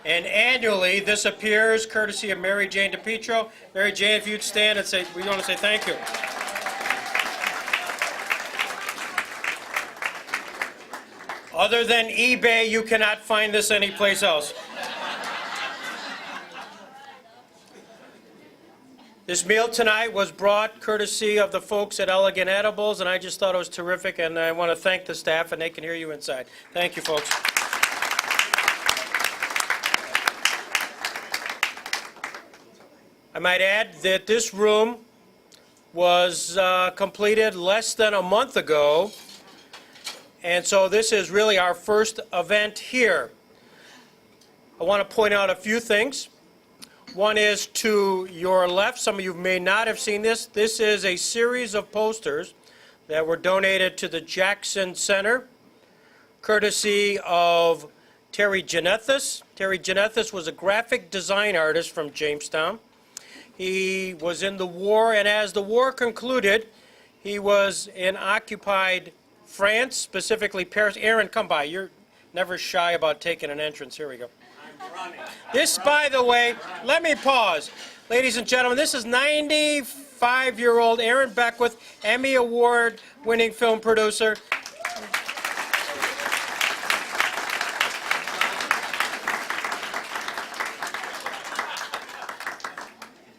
and annually this appears courtesy of Mary Jane DePietro. Mary Jane, if you'd stand and say, we want to say thank you. Other than eBay, you cannot find this anyplace else. This meal tonight was brought courtesy of the folks at Elegant Edibles, and I just thought it was terrific, and I want to thank the staff, and they can hear you inside. Thank you, folks. I might add that this room was completed less than a month ago, and so this is really our first event here. I want to point out a few things. One is to your left. Some of you may not have seen this. This is a series of posters that were donated to the Jackson Center, courtesy of Terry Janethis. Terry Janethis was a graphic design artist from Jamestown. He was in the war, and as the war concluded, he was in occupied France, specifically Paris. Aaron, come by. You're never shy about taking an entrance. Here we go. This, by the way, let me pause. Ladies and gentlemen, this is 95-year-old Aaron Beckwith, Emmy Award-winning film producer.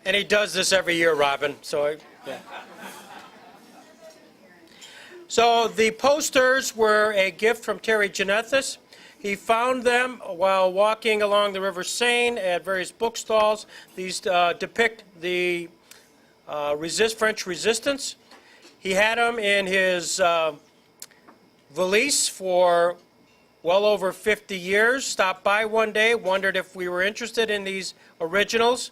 And he does this every year, Robin. So, yeah. So the posters were a gift from Terry Janethis. He found them while walking along the River Seine at various bookstalls. These depict the French resistance. He had them in his valise for well over 50 years. Stopped by one day, wondered if we were interested in these originals.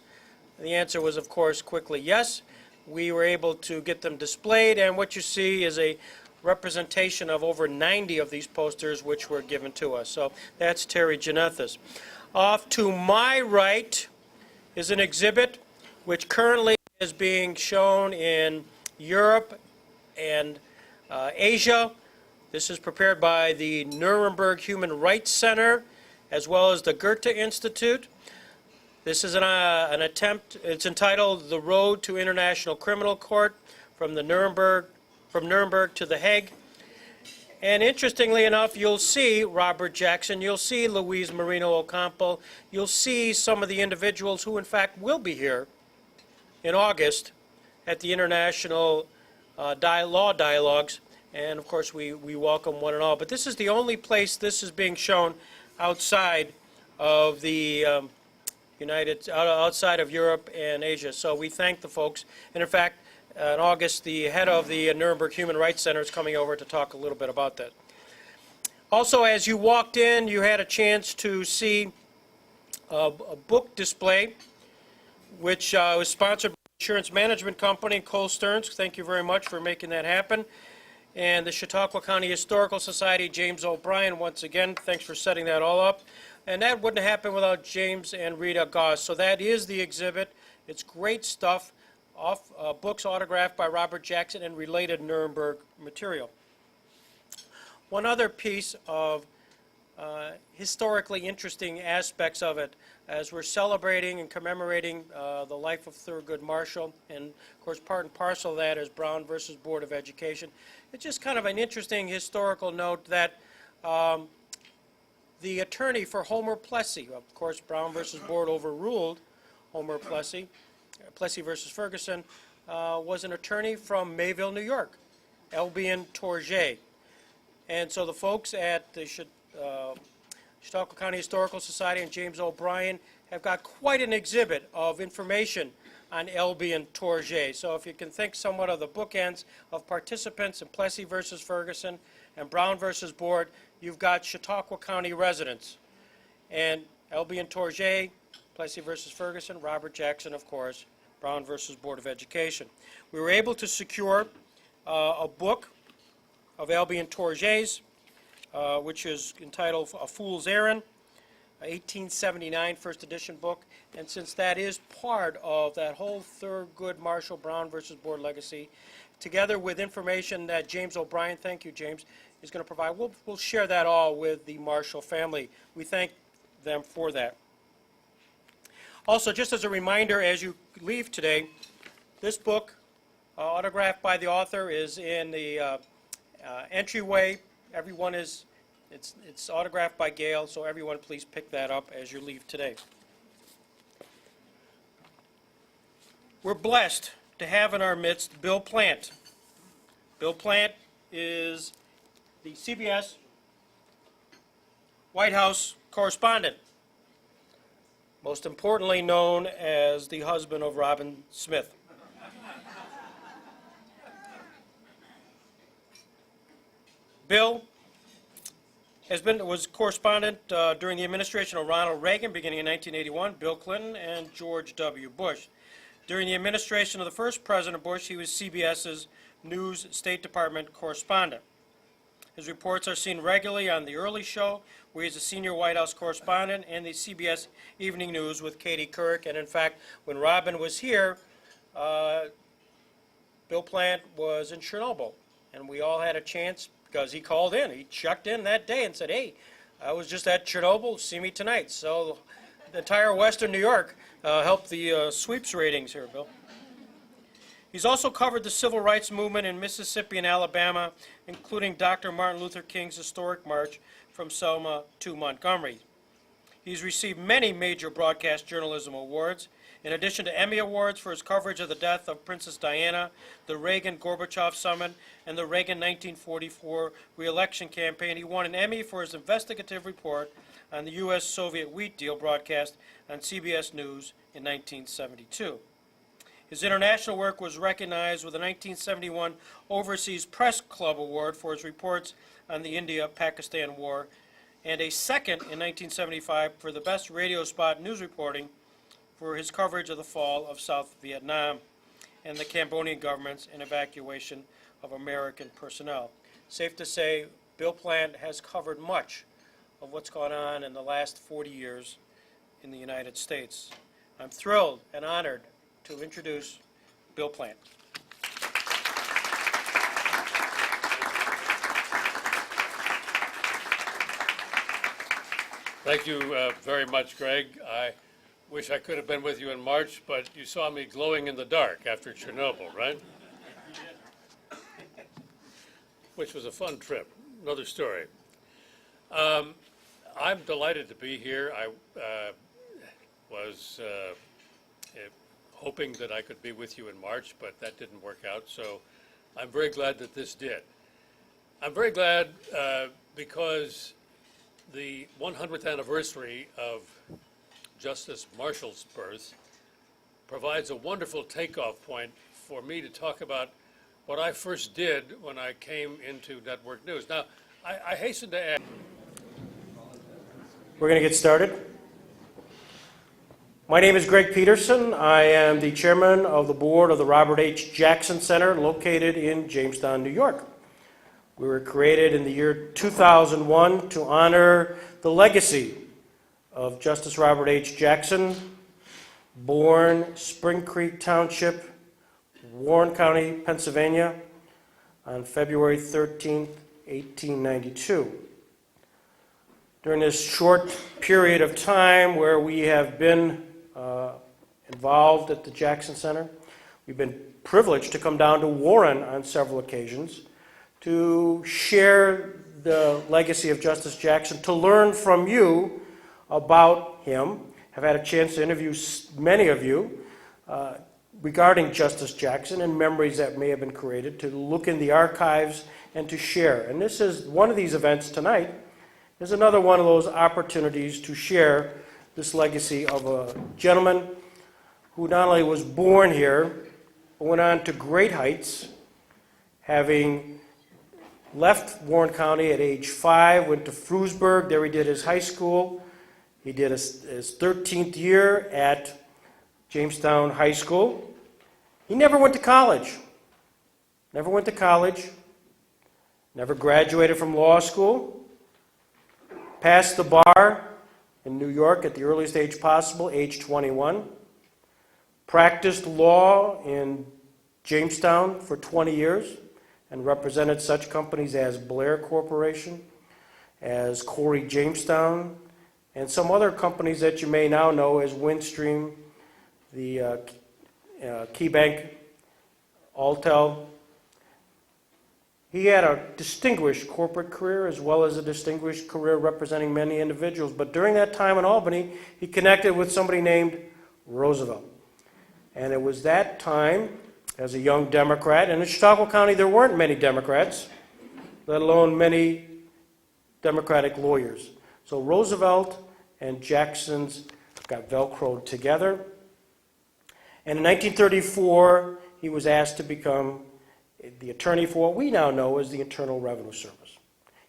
The answer was, of course, quickly yes. We were able to get them displayed, and what you see is a representation of over 90 of these posters which were given to us. So that's Terry Janethis. Off to my right is an exhibit which currently is being shown in Europe and Asia. This is prepared by the Nuremberg Human Rights Center as well as the Goethe Institute. This is an attempt, it's entitled The Road to International Criminal Court from Nuremberg to The Hague. And interestingly enough, you'll see Robert Jackson, you'll see Louise Marino Ocampo, you'll see some of the individuals who in fact will be here in August at the International Law Dialogues. And of course we welcome one and all. But this is the only place this is being shown outside of the outside of Europe and Asia. So we thank the folks. And in fact, in August, the head of the Nuremberg Human Rights Center is coming over to talk a little bit about that. Also, as you walked in, you had a chance to see a book display, which was sponsored by the Insurance Management Company, Cole Stearns. Thank you very much for making that happen. And the Chautauqua County Historical Society, James O'Brien, once again, thanks for setting that all up. And that wouldn't happen without James and Rita Goss. So that is the exhibit. It's great stuff. Books autographed by Robert Jackson and related Nuremberg material. One other piece of historically interesting aspects of it, as we're celebrating and commemorating the life of Thurgood Marshall, and of course part and parcel of that is Brown versus Board of Education. It's just kind of an interesting historical note that the attorney for Homer Plessy, of course Brown versus Board overruled Homer Plessy, Plessy versus Ferguson, was an attorney from Mayville, New York, Albion Tourget. And so the folks at the Chautauqua County Historical Society and James O'Brien have got quite an exhibit of information on Albion Tourget. So if you can think somewhat of the bookends of participants in Plessy versus Ferguson and Brown versus Board, you've got Chautauqua County residents. And Albion Tourget, Plessy versus Ferguson, Robert Jackson, of course, Brown versus Board of Education. We were able to secure a book of Albion Tourget's, which is entitled A Fool's Errand, 1879 first edition book, and since that is part of that whole Thurgood Marshall Brown versus Board legacy, together with information that James O'Brien, thank you James, is going to provide, we'll share that all with the Marshall family. We thank them for that. Also, just as a reminder as you leave today, this book, autographed by the author, is in the entryway. Everyone is, it's autographed by Gail, so everyone please pick that up as you leave today. We're blessed to have in our midst Bill Plant. Bill Plant is the CBS White House correspondent, most importantly known as the husband of Robin Smith. Bill was correspondent during the administration of Ronald Reagan, beginning in 1981, Bill Clinton, and George W. Bush. During the administration of the first President Bush, he was CBS's News State Department correspondent. His reports are seen regularly on The Early Show, where he's a senior White House correspondent, and the CBS Evening News with Katie Couric. And in fact, when Robin was here, Bill Plant was in Chernobyl, and we all had a chance, because he called in. He checked in that day and said, hey, I was just at Chernobyl, see me tonight. So the entire Western New York helped the sweeps ratings here, Bill. He's also covered the civil rights movement in Mississippi and Alabama, including Dr. Martin Luther King's historic march from Selma to Montgomery. He's received many major broadcast journalism awards, in addition to Emmy Awards for his coverage of the death of Princess Diana, the Reagan-Gorbachev summit, and the Reagan 1944 re-election campaign. He won an Emmy for his investigative report on the U.S.-Soviet wheat deal broadcast on CBS News in 1972. His international work was recognized with a 1971 Overseas Press Club Award for his reports on the India-Pakistan War, and a second in 1975 for the best radio spot news reporting for his coverage of the fall of South Vietnam and the Cambodian government's evacuation of American personnel. Safe to say, Bill Plant has covered much of what's gone on in the last 40 years in the United States. I'm thrilled and honored to introduce Bill Plant. Thank you very much, Greg. I wish I could have been with you in March, but you saw me glowing in the dark after Chernobyl, right? Which was a fun trip. Another story. I'm delighted to be here. I was hoping that I could be with you in March, but that didn't work out, so I'm very glad that this did. I'm very glad because the 100th anniversary of Justice Marshall's birth provides a wonderful takeoff point for me to talk about what I first did when I came into Network News. Now, I hasten to add. We're going to get started. My name is Greg Peterson. I am the chairman of the board of the Robert H. Jackson Center located in Jamestown, New York. We were created in the year 2001 to honor the legacy of Justice Robert H. Jackson, born Spring Creek Township, Warren County, Pennsylvania, on February 13, 1892. During this short period of time where we have been involved at the Jackson Center, we've been privileged to come down to Warren on several occasions to share the legacy of Justice Jackson, to learn from you about him. I've had a chance to interview many of you regarding Justice Jackson and memories that may have been created, to look in the archives and to share. And this is one of these events tonight, is another one of those opportunities to share this legacy of a gentleman who not only was born here, but went on to great heights, having left Warren County at age 5, went to Frewsburg. There he did his high school. He did his 13th year at Jamestown High School. He never went to college. Never went to college. Never graduated from law school. Passed the bar in New York at the earliest age possible, age 21. Practiced law in Jamestown for 20 years and represented such companies as Blair Corporation, as Corey Jamestown, and some other companies that you may now know as Windstream, the KeyBank, Altel. He had a distinguished corporate career as well as a distinguished career representing many individuals. But during that time in Albany, he connected with somebody named Roosevelt. And it was that time, as a young Democrat, and in Chautauqua County there weren't many Democrats, let alone many Democratic lawyers. So Roosevelt and Jackson's got Velcroed together. And in 1934, he was asked to become the attorney for what we now know as the Internal Revenue Service.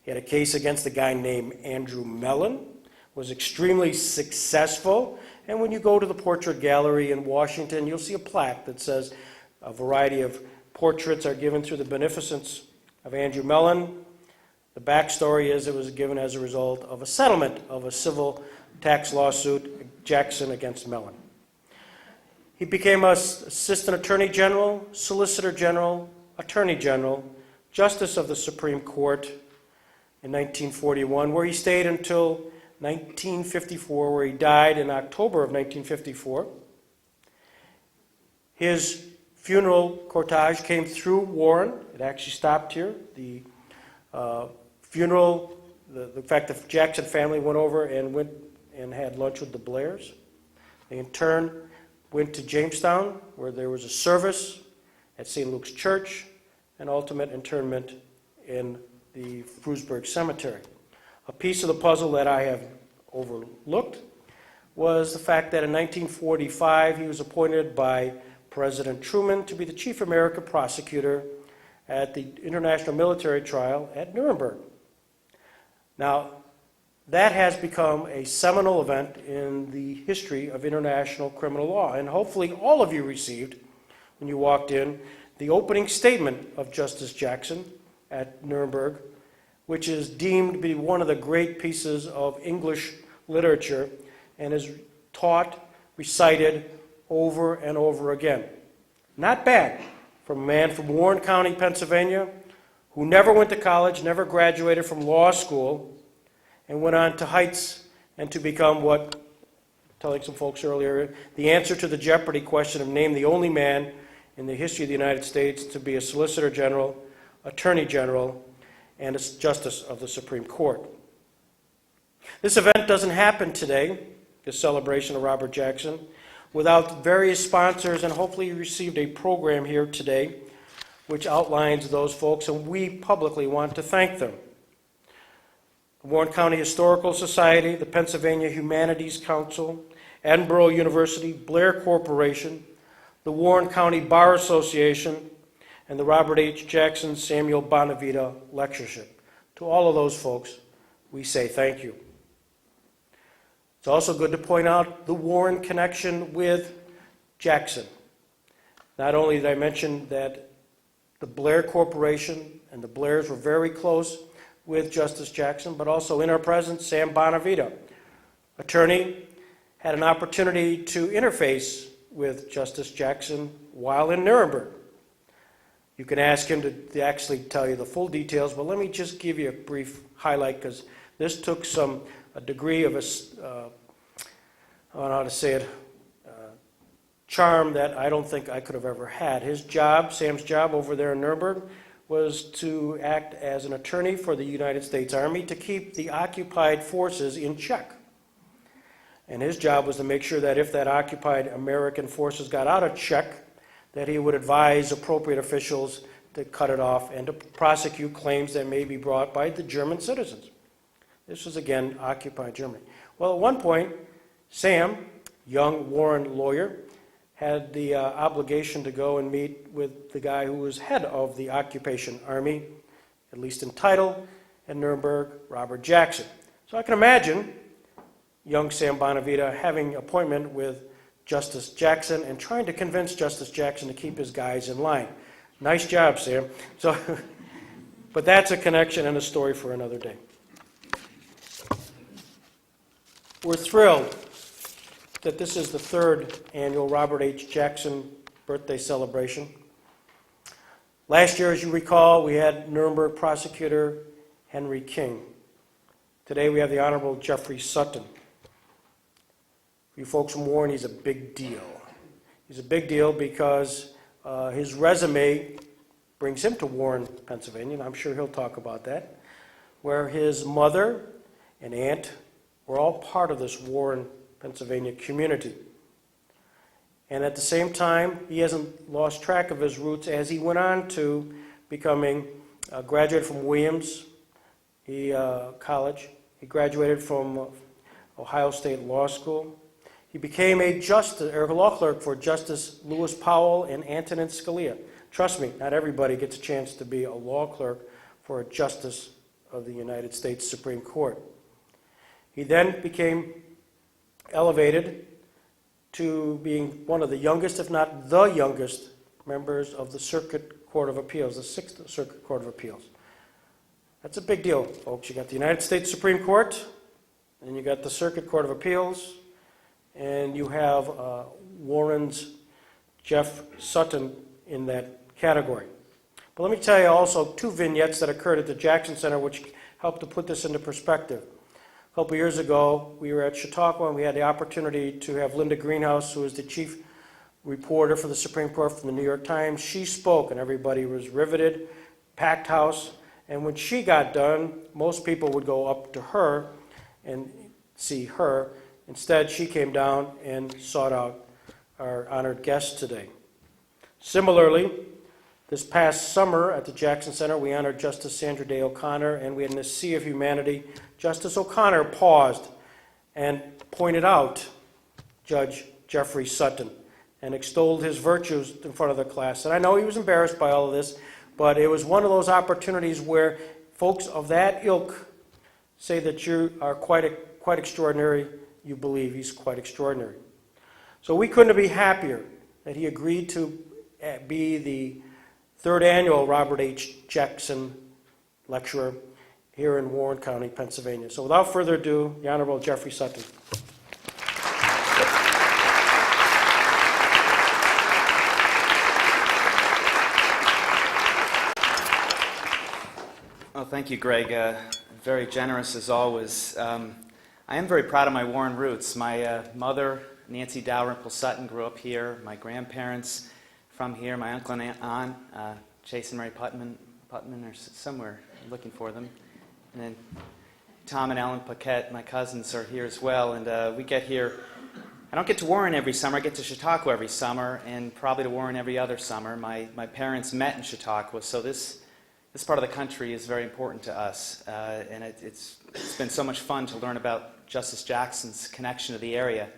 He had a case against a guy named Andrew Mellon, was extremely successful, and when you go to the Portrait Gallery in Washington, you'll see a plaque that says a variety of portraits are given through the beneficence of Andrew Mellon. The backstory is it was given as a result of a settlement of a civil tax lawsuit, Jackson against Mellon. He became an assistant attorney general, solicitor general, attorney general, justice of the Supreme Court in 1941, where he stayed until 1954, where he died in October of 1954. His funeral cortege came through Warren. It actually stopped here. The funeral, the fact the Jackson family went over and went and had lunch with the Blairs. They in turn went to Jamestown, where there was a service at St. Luke's Church, and ultimate internment in the Frewsburg Cemetery. A piece of the puzzle that I have overlooked was the fact that in 1945 he was appointed by President Truman to be the chief American prosecutor at the International Military Trial at Nuremberg. Now, that has become a seminal event in the history of international criminal law, and hopefully all of you received, when you walked in, the opening statement of Justice Jackson at Nuremberg, which is deemed to be one of the great pieces of English literature and is taught, recited over and over again. Not bad from a man from Warren County, Pennsylvania, who never went to college, never graduated from law school, and went on to heights and to become what, telling some folks earlier, the answer to the Jeopardy question of name the only man in the history of the United States to be a Solicitor General, Attorney General, and a Justice of the Supreme Court. This event doesn't happen today, this celebration of Robert Jackson, without various sponsors, and hopefully you received a program here today which outlines those folks, and we publicly want to thank them. The Warren County Historical Society, the Pennsylvania Humanities Council, Edinburgh University, Blair Corporation, the Warren County Bar Association, and the Robert H. Jackson Samuel Bonavita Lectureship. To all of those folks, we say thank you. It's also good to point out the Warren connection with Jackson. Not only did I mention that the Blair Corporation and the Blairs were very close with Justice Jackson, but also in our presence, Sam Bonavita, attorney, had an opportunity to interface with Justice Jackson while in Nuremberg. You can ask him to actually tell you the full details, but let me just give you a brief highlight, because this took a degree of I don't know how to say it, charm that I don't think I could have ever had. His job, Sam's job over there in Nuremberg, was to act as an attorney for the United States Army to keep the occupied forces in check. And his job was to make sure that if that occupied American forces got out of check, that he would advise appropriate officials to cut it off and to prosecute claims that may be brought by the German citizens. This was, again, occupied Germany. Well, at one point, Sam, young Warren lawyer, had the obligation to go and meet with the guy who was head of the occupation army, at least in title, in Nuremberg, Robert Jackson. So I can imagine young Sam Bonavita having an appointment with Justice Jackson and trying to convince Justice Jackson to keep his guys in line. Nice job, Sam. So, but that's a connection and a story for another day. We're thrilled that this is the third annual Robert H. Jackson birthday celebration. Last year, as you recall, we had Nuremberg prosecutor Henry King. Today we have the Honorable Jeffrey Sutton. You folks from Warren, he's a big deal. He's a big deal because his resume brings him to Warren, Pennsylvania, and I'm sure he'll talk about that, where his mother and aunt were all part of this Warren, Pennsylvania community. And at the same time, he hasn't lost track of his roots as he went on to becoming a graduate from Williams College. He graduated from Ohio State Law School. He became a law clerk for Justice Lewis Powell and Antonin Scalia. Trust me, not everybody gets a chance to be a law clerk for a justice of the United States Supreme Court. He then became elevated to being one of the youngest, if not the youngest, members of the Circuit Court of Appeals, the Sixth Circuit Court of Appeals. That's a big deal, folks. You got the United States Supreme Court, and you got the Circuit Court of Appeals, and you have Warren's Jeff Sutton in that category. But let me tell you also two vignettes that occurred at the Jackson Center which helped to put this into perspective. A couple years ago, we were at Chautauqua, and we had the opportunity to have Linda Greenhouse, who is the chief reporter for the Supreme Court from the New York Times. She spoke, and everybody was riveted, packed house. And when she got done, most people would go up to her and see her. Instead, she came down and sought out our honored guest today. Similarly, this past summer at the Jackson Center, we honored Justice Sandra Day O'Connor, and we had in this sea of humanity, Justice O'Connor paused and pointed out Judge Jeffrey Sutton and extolled his virtues in front of the class. And I know he was embarrassed by all of this, but it was one of those opportunities where folks of that ilk say that you are quite extraordinary. You believe he's quite extraordinary. So we couldn't be happier that he agreed to be the third annual Robert H. Jackson Lecturer here in Warren County, Pennsylvania. So without further ado, the Honorable Jeffrey Sutton. Well, thank you, Greg. Very generous as always. I am very proud of my Warren roots. My mother, Nancy Dalrymple Sutton, grew up here. My grandparents from here. My uncle and aunt, Chase and Mary Putman are somewhere. I'm looking for them. And then Tom and Ellen Paquette, my cousins, are here as well. And we get here. I don't get to Warren every summer. I get to Chautauqua every summer, and probably to Warren every other summer. My parents met in Chautauqua, so this part of the country is very important to us. And it's been so much fun to learn about Justice Jackson's connection to the area.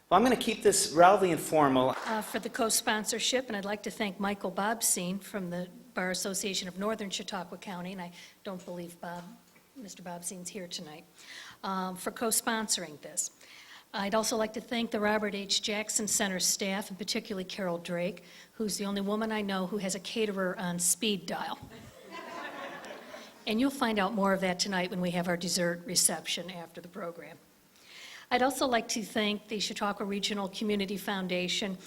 Well, I'm going to keep this relatively informal. For the co-sponsorship, and I'd like to thank Michael Bobstein from the Bar Association of Northern Chautauqua County, and I don't believe Mr. Bobstein's here tonight, for co-sponsoring this. I'd also like to thank the Robert H. Jackson Center staff, and particularly Carol Drake, who's the only woman I know who has a caterer on speed dial. And you'll find out more of that tonight when we have our dessert reception after the program. I'd also like to thank the Chautauqua Regional Community Foundation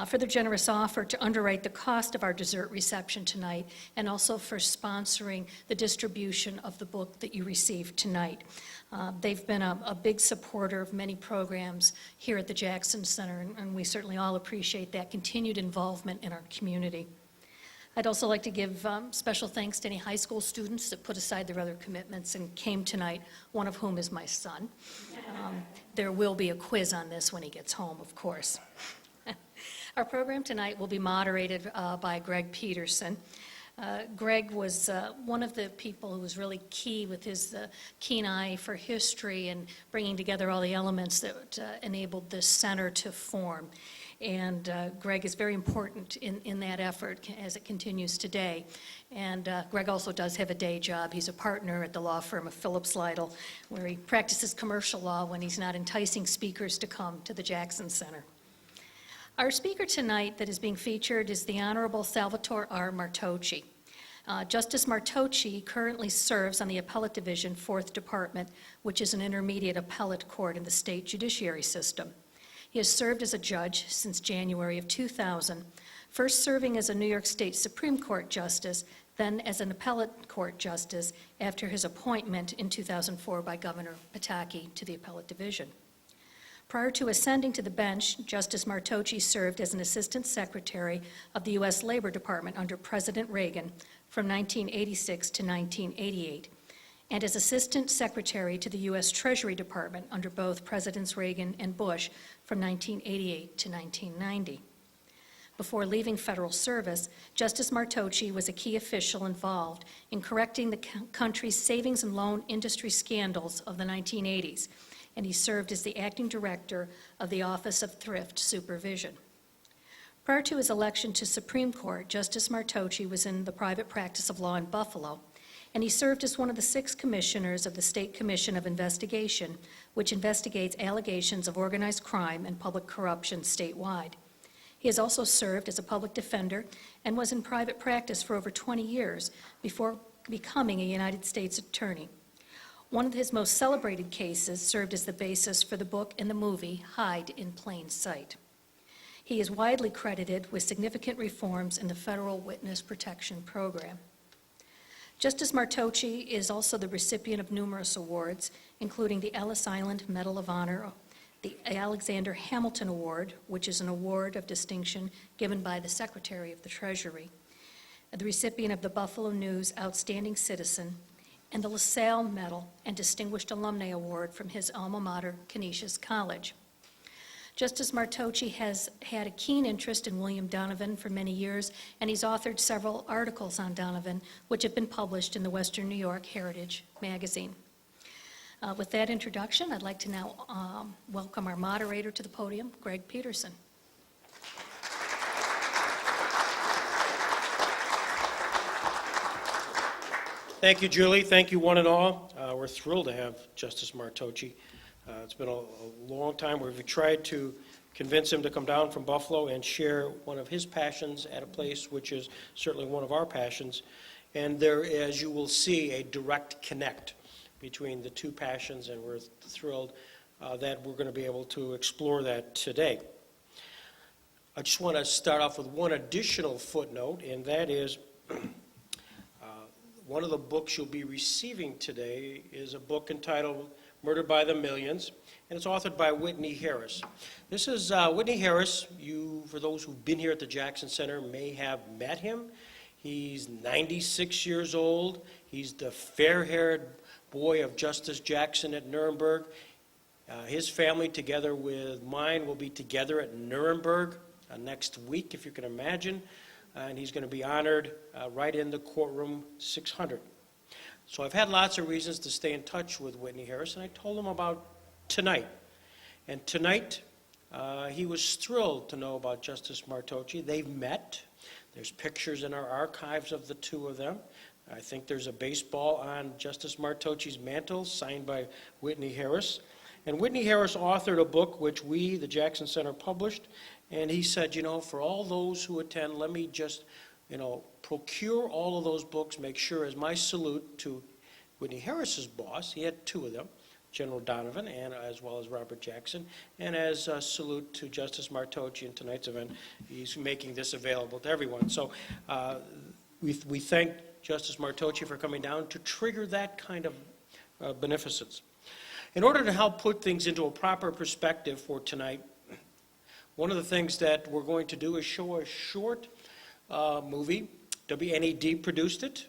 for their generous offer to underwrite the cost of our dessert reception tonight, and also for sponsoring the distribution of the book that you received tonight. They've been a big supporter of many programs here at the Jackson Center, and we certainly all appreciate that continued involvement in our community. I'd also like to give special thanks to any high school students that put aside their other commitments and came tonight, one of whom is my son. There will be a quiz on this when he gets home, of course. Our program tonight will be moderated by Greg Peterson. Greg was one of the people who was really key with his keen eye for history and bringing together all the elements that enabled this center to form. And Greg is very important in that effort as it continues today. And Greg also does have a day job. He's a partner at the law firm of Phillips Lytle, where he practices commercial law when he's not enticing speakers to come to the Jackson Center. Our speaker tonight that is being featured is the Honorable Salvatore R. Martocci. Justice Martocci currently serves on the Appellate Division, 4th Department, which is an intermediate appellate court in the state judiciary system. He has served as a judge since January of 2000, first serving as a New York State Supreme Court justice, then as an appellate court justice after his appointment in 2004 by Governor Pataki to the Appellate Division. Prior to ascending to the bench, Justice Martocci served as an assistant secretary of the U.S. Labor Department under President Reagan from 1986 to 1988, and as assistant secretary to the U.S. Treasury Department under both Presidents Reagan and Bush from 1988 to 1990. Before leaving federal service, Justice Martocci was a key official involved in correcting the country's savings and loan industry scandals of the 1980s, and he served as the acting director of the Office of Thrift Supervision. Prior to his election to Supreme Court, Justice Martocci was in the private practice of law in Buffalo, and he served as one of the 6 commissioners of the State Commission of Investigation, which investigates allegations of organized crime and public corruption statewide. He has also served as a public defender and was in private practice for over 20 years before becoming a United States attorney. One of his most celebrated cases served as the basis for the book and the movie Hide in Plain Sight. He is widely credited with significant reforms in the federal witness protection program. Justice Martocci is also the recipient of numerous awards, including the Ellis Island Medal of Honor, the Alexander Hamilton Award, which is an award of distinction given by the Secretary of the Treasury, the recipient of the Buffalo News Outstanding Citizen, and the LaSalle Medal and Distinguished Alumni Award from his alma mater, Canisius College. Justice Martocci has had a keen interest in William Donovan for many years, and he's authored several articles on Donovan, which have been published in the Western New York Heritage magazine. With that introduction, I'd like to now welcome our moderator to the podium, Greg Peterson. Thank you, Julie. Thank you, one and all. We're thrilled to have Justice Martocci. It's been a long time. We've tried to convince him to come down from Buffalo and share one of his passions at a place which is certainly one of our passions. And there, as you will see, a direct connect between the two passions, and we're thrilled that we're going to be able to explore that today. I just want to start off with one additional footnote, and that is one of the books you'll be receiving today is a book entitled Murdered by the Millions, and it's authored by Whitney Harris. This is Whitney Harris. You, for those who've been here at the Jackson Center, may have met him. He's 96 years old. He's the fair-haired boy of Justice Jackson at Nuremberg. His family, together with mine, will be together at Nuremberg next week, if you can imagine. And he's going to be honored right in the courtroom 600. So I've had lots of reasons to stay in touch with Whitney Harris, and I told him about tonight. And tonight, he was thrilled to know about Justice Martocci. They've met. There's pictures in our archives of the two of them. I think there's a baseball on Justice Martocci's mantle, signed by Whitney Harris. And Whitney Harris authored a book which we, the Jackson Center, published. And he said, for all those who attend, let me just, procure all of those books, make sure as my salute to Whitney Harris's boss, he had 2 of them, General Donovan, and as well as Robert Jackson, and as a salute to Justice Martocci in tonight's event, he's making this available to everyone. So we thank Justice Martocci for coming down to trigger that kind of beneficence. In order to help put things into a proper perspective for tonight, one of the things that we're going to do is show a short movie. WNED produced it,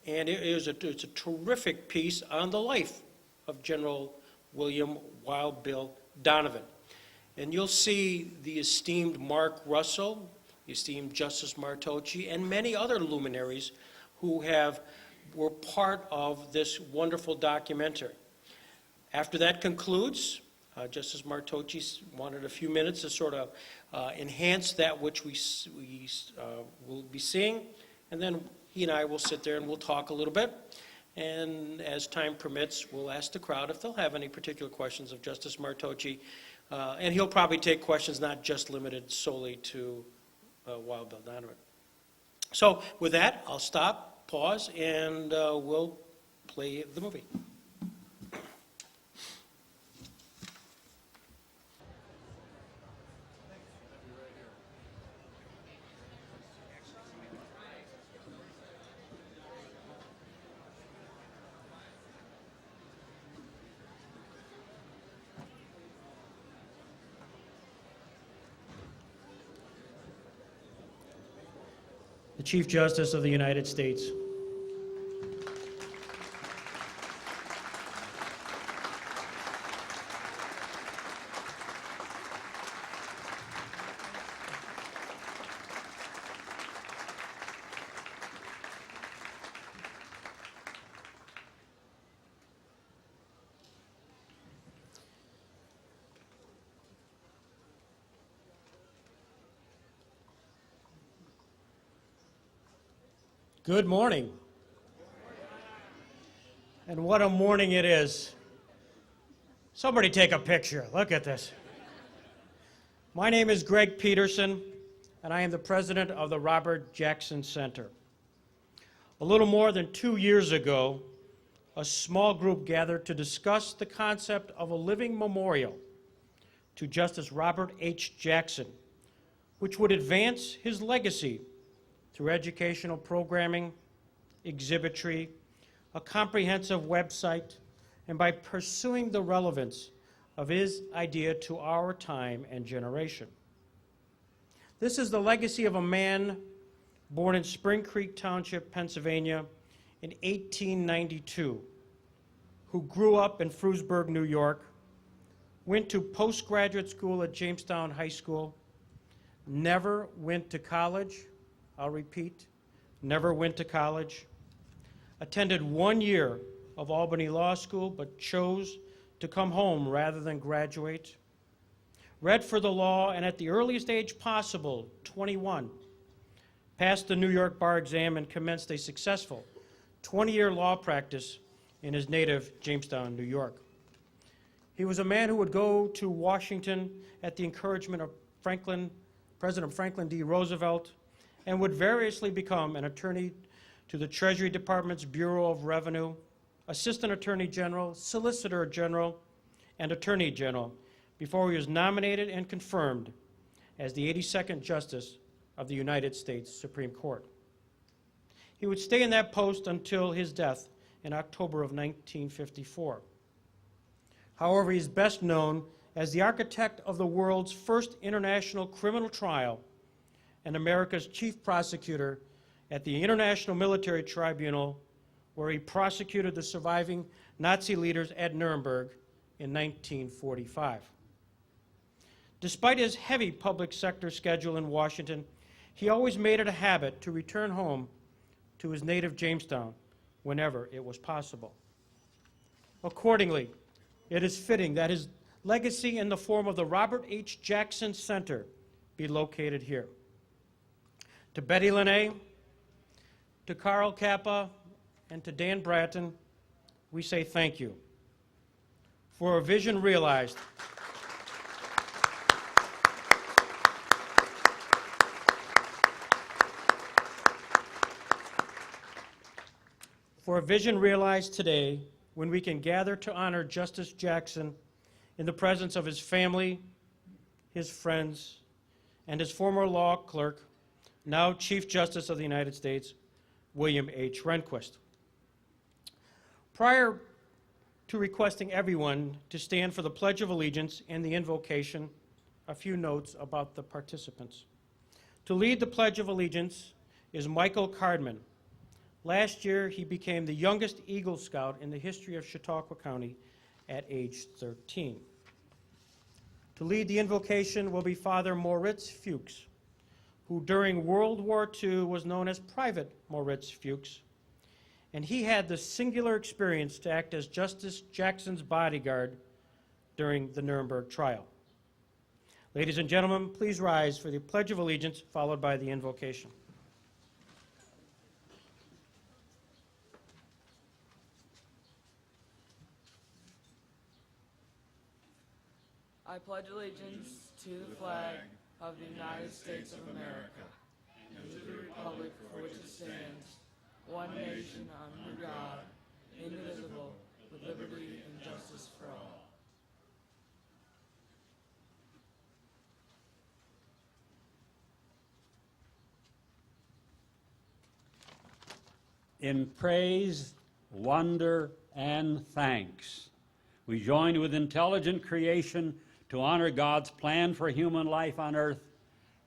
and it's a terrific piece on the life of General William Wild Bill Donovan. And you'll see the esteemed Mark Russell, the esteemed Justice Martocci, and many other luminaries who were part of this wonderful documentary. After that concludes, Justice Martocci wanted a few minutes to sort of enhance that which we will be seeing, and then he and I will sit there and we'll talk a little bit, and as time permits, we'll ask the crowd if they'll have any particular questions of Justice Martocci And he'll probably take questions not just limited solely to Wild Bill Donovan. So with that, I'll stop, pause, and we'll play the movie. The Chief Justice of the United States. Good morning. And what a morning it is. Somebody take a picture. Look at this. My name is Greg Peterson, and I am the president of the Robert Jackson Center. A little more than 2 years ago, a small group gathered to discuss the concept of a living memorial to Justice Robert H. Jackson, which would advance his legacy through educational programming, exhibitry, a comprehensive website, and by pursuing the relevance of his idea to our time and generation. This is the legacy of a man born in Spring Creek Township, Pennsylvania in 1892, who grew up in Frewsburg, New York, went to postgraduate school at Jamestown High School, never went to college. I'll repeat, never went to college, attended 1 year of Albany Law School, but chose to come home rather than graduate, read for the law, and at the earliest age possible, 21, passed the New York bar exam and commenced a successful 20-year law practice in his native Jamestown, New York. He was a man who would go to Washington at the encouragement of President Franklin D. Roosevelt, and would variously become an attorney to the Treasury Department's Bureau of Revenue, Assistant Attorney General, Solicitor General, and Attorney General before he was nominated and confirmed as the 82nd Justice of the United States Supreme Court. He would stay in that post until his death in October of 1954. However, he is best known as the architect of the world's first international criminal trial and America's chief prosecutor at the International Military Tribunal, where he prosecuted the surviving Nazi leaders at Nuremberg in 1945. Despite his heavy public sector schedule in Washington, he always made it a habit to return home to his native Jamestown whenever it was possible. Accordingly, it is fitting that his legacy in the form of the Robert H. Jackson Center be located here. To Betty Lene, to Carl Kappa, and to Dan Bratton, we say thank you for a vision realized. For a vision realized today when we can gather to honor Justice Jackson in the presence of his family, his friends, and his former law clerk, now Chief Justice of the United States, William H. Rehnquist. Prior to requesting everyone to stand for the Pledge of Allegiance and the invocation, a few notes about the participants. To lead the Pledge of Allegiance is Michael Cardman. Last year, he became the youngest Eagle Scout in the history of Chautauqua County at age 13. To lead the invocation will be Father Moritz Fuchs, who during World War II was known as Private Moritz Fuchs, and he had the singular experience to act as Justice Jackson's bodyguard during the Nuremberg trial. Ladies and gentlemen, please rise for the Pledge of Allegiance, followed by the invocation. I pledge allegiance to the flag of the United States of America and to the republic for which it stands, one nation under God, indivisible, with liberty and justice for all. In praise, wonder, and thanks, we join with intelligent creation to honor God's plan for human life on earth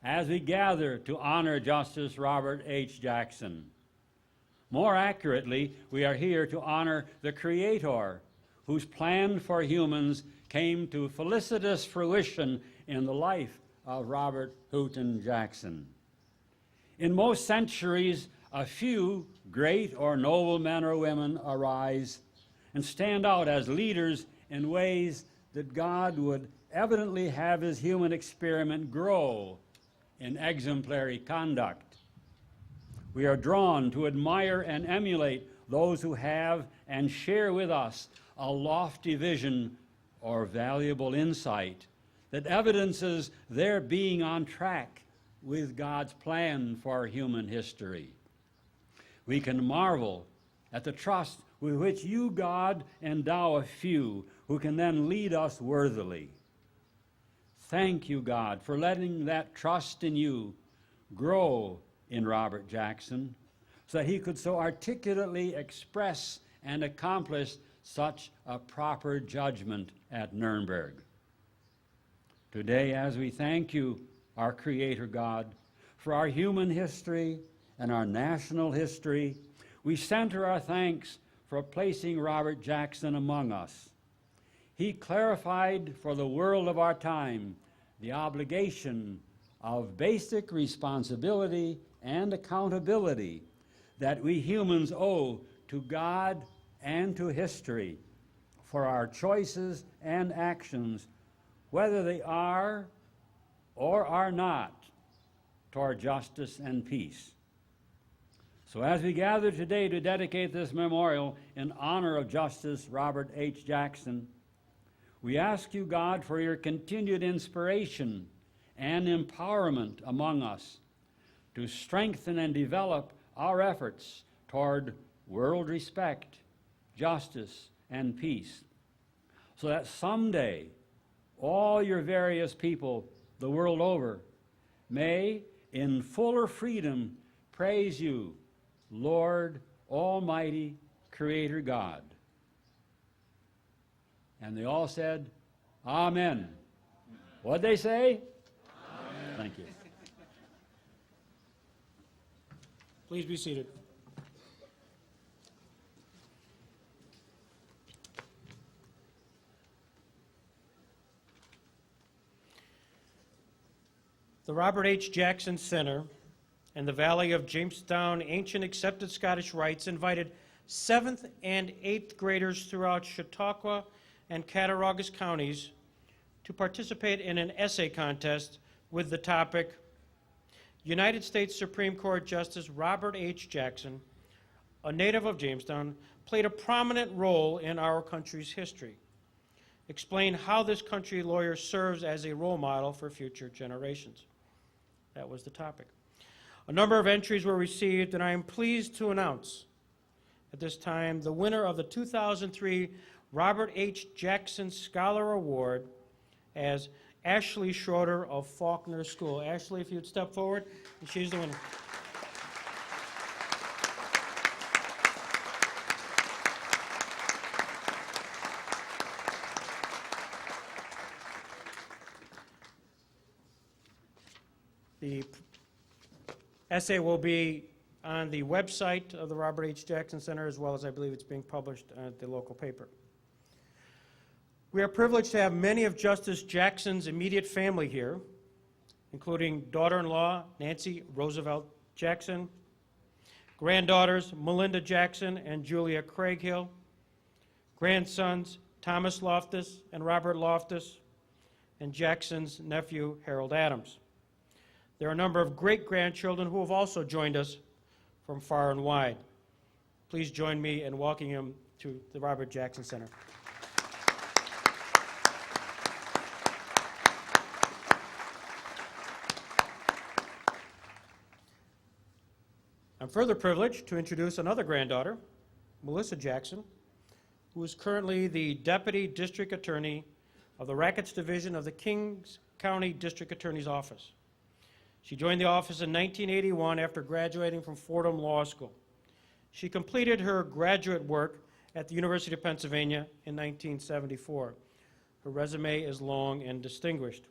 as we gather to honor Justice Robert H. Jackson. More accurately, we are here to honor the Creator whose plan for humans came to felicitous fruition in the life of Robert Houghton Jackson. In most centuries, a few great or noble men or women arise and stand out as leaders in ways that God would evidently have his human experiment grow in exemplary conduct. We are drawn to admire and emulate those who have and share with us a lofty vision or valuable insight that evidences their being on track with God's plan for human history. We can marvel at the trust with which you, God, endow a few who can then lead us worthily. Thank you, God, for letting that trust in you grow in Robert Jackson so that he could so articulately express and accomplish such a proper judgment at Nuremberg. Today, as we thank you, our Creator God, for our human history and our national history, we center our thanks for placing Robert Jackson among us. He clarified for the world of our time the obligation of basic responsibility and accountability that we humans owe to God and to history for our choices and actions, whether they are or are not toward justice and peace. So as we gather today to dedicate this memorial in honor of Justice Robert H. Jackson, we ask you, God, for your continued inspiration and empowerment among us to strengthen and develop our efforts toward world respect, justice, and peace, so that someday all your various people the world over may, in fuller freedom, praise you, Lord, Almighty, Creator God. And they all said, Amen. What'd they say? Amen. Thank you. Please be seated. The Robert H. Jackson Center and the Valley of Jamestown Ancient Accepted Scottish Rites invited 7th and 8th graders throughout Chautauqua and Cattaraugus counties to participate in an essay contest with the topic, United States Supreme Court Justice Robert H. Jackson, a native of Jamestown, played a prominent role in our country's history. Explain how this country lawyer serves as a role model for future generations. That was the topic. A number of entries were received, and I am pleased to announce at this time the winner of the 2003 Robert H. Jackson Scholar Award as Ashley Schroeder of Faulkner School. Ashley, if you'd step forward, and she's the winner. The essay will be on the website of the Robert H. Jackson Center, as well as I believe it's being published at the local paper. We are privileged to have many of Justice Jackson's immediate family here, including daughter-in-law Nancy Roosevelt Jackson, granddaughters Melinda Jackson and Julia Craighill, grandsons Thomas Loftus and Robert Loftus, and Jackson's nephew Harold Adams. There are a number of great-grandchildren who have also joined us from far and wide. Please join me in welcoming them to the Robert Jackson Center. I'm further privileged to introduce another granddaughter, Melissa Jackson, who is currently the Deputy District Attorney of the Rackets Division of the Kings County District Attorney's Office. She joined the office in 1981 after graduating from Fordham Law School. She completed her graduate work at the University of Pennsylvania in 1974. Her resume is long and distinguished.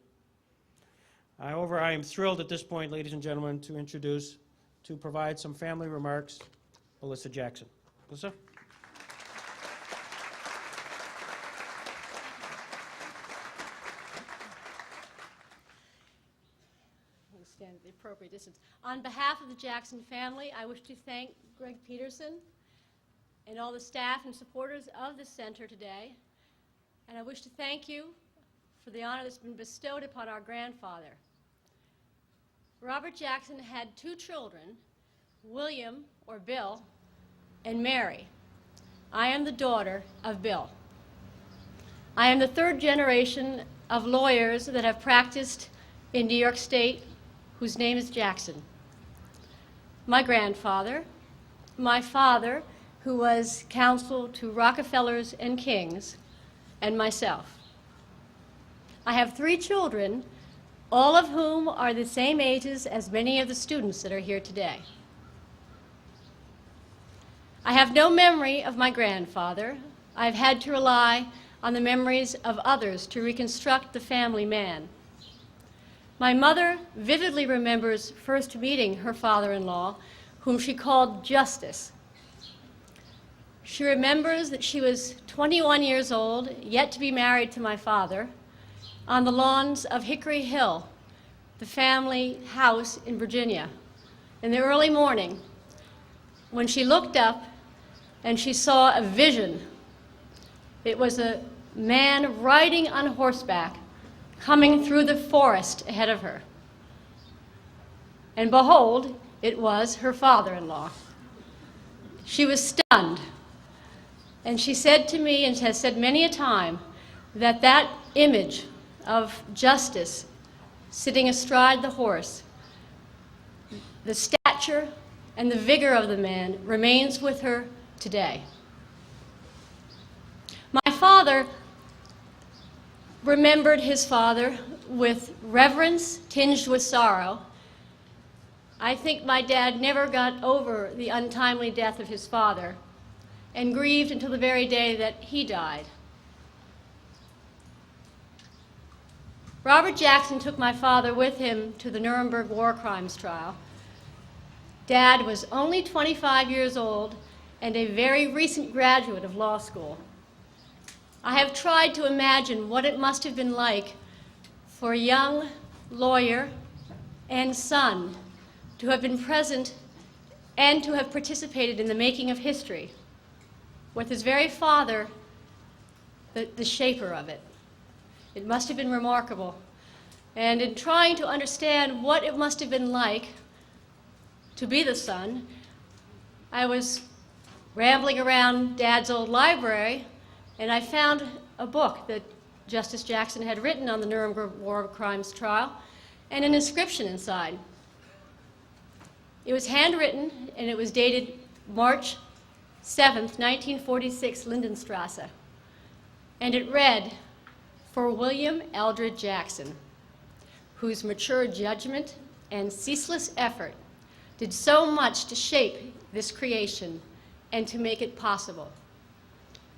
However, I am thrilled at this point, ladies and gentlemen, to provide some family remarks, Melissa Jackson. Melissa? Stand at the appropriate distance. On behalf of the Jackson family, I wish to thank Greg Peterson and all the staff and supporters of the center today. And I wish to thank you for the honor that's been bestowed upon our grandfather. Robert Jackson had 2 children, William, or Bill, and Mary. I am the daughter of Bill. I am the 3rd generation of lawyers that have practiced in New York State whose name is Jackson. My grandfather, my father, who was counsel to Rockefellers and Kings, and myself. I have 3 children, all of whom are the same ages as many of the students that are here today. I have no memory of my grandfather. I've had to rely on the memories of others to reconstruct the family man. My mother vividly remembers first meeting her father-in-law, whom she called Justice. She remembers that she was 21 years old, yet to be married to my father, on the lawns of Hickory Hill, the family house in Virginia, in the early morning, when she looked up and she saw a vision. It was a man riding on horseback, coming through the forest ahead of her. And behold, it was her father-in-law. She was stunned. And she said to me, and has said many a time, that that image of Justice sitting astride the horse, the stature and the vigor of the man remains with her today. My father remembered his father with reverence tinged with sorrow. I think my dad never got over the untimely death of his father and grieved until the very day that he died. Robert Jackson took my father with him to the Nuremberg war crimes trial. Dad was only 25 years old and a very recent graduate of law school. I have tried to imagine what it must have been like for a young lawyer and son to have been present and to have participated in the making of history with his very father, the shaper of it. It must have been remarkable. And in trying to understand what it must have been like to be the son, I was rambling around Dad's old library, and I found a book that Justice Jackson had written on the Nuremberg war crimes trial, and an inscription inside. It was handwritten, and it was dated March 7th, 1946, Lindenstrasse. And it read, "For William Eldred Jackson, whose mature judgment and ceaseless effort did so much to shape this creation and to make it possible,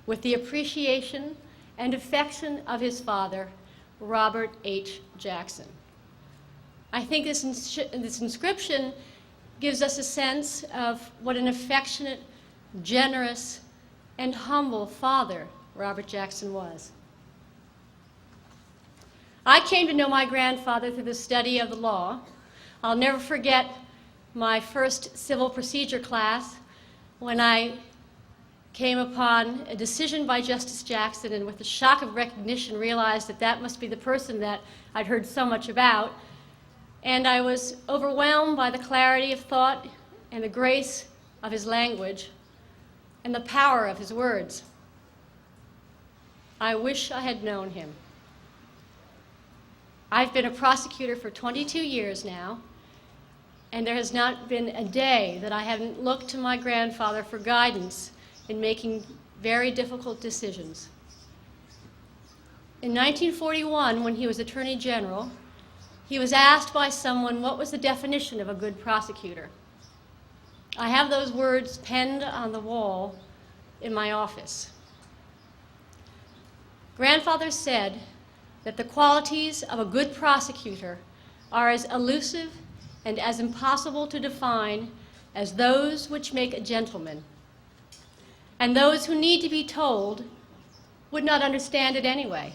with the appreciation and affection of his father, Robert H. Jackson." I think this inscription gives us a sense of what an affectionate, generous, and humble father Robert Jackson was. I came to know my grandfather through the study of the law. I'll never forget my first civil procedure class when I came upon a decision by Justice Jackson, and with the shock of recognition realized that that must be the person that I'd heard so much about. And I was overwhelmed by the clarity of thought and the grace of his language and the power of his words. I wish I had known him. I've been a prosecutor for 22 years now, and there has not been a day that I haven't looked to my grandfather for guidance in making very difficult decisions. In 1941, when he was Attorney General, he was asked by someone what was the definition of a good prosecutor. I have those words penned on the wall in my office. Grandfather said that the qualities of a good prosecutor are as elusive and as impossible to define as those which make a gentleman. And those who need to be told would not understand it anyway.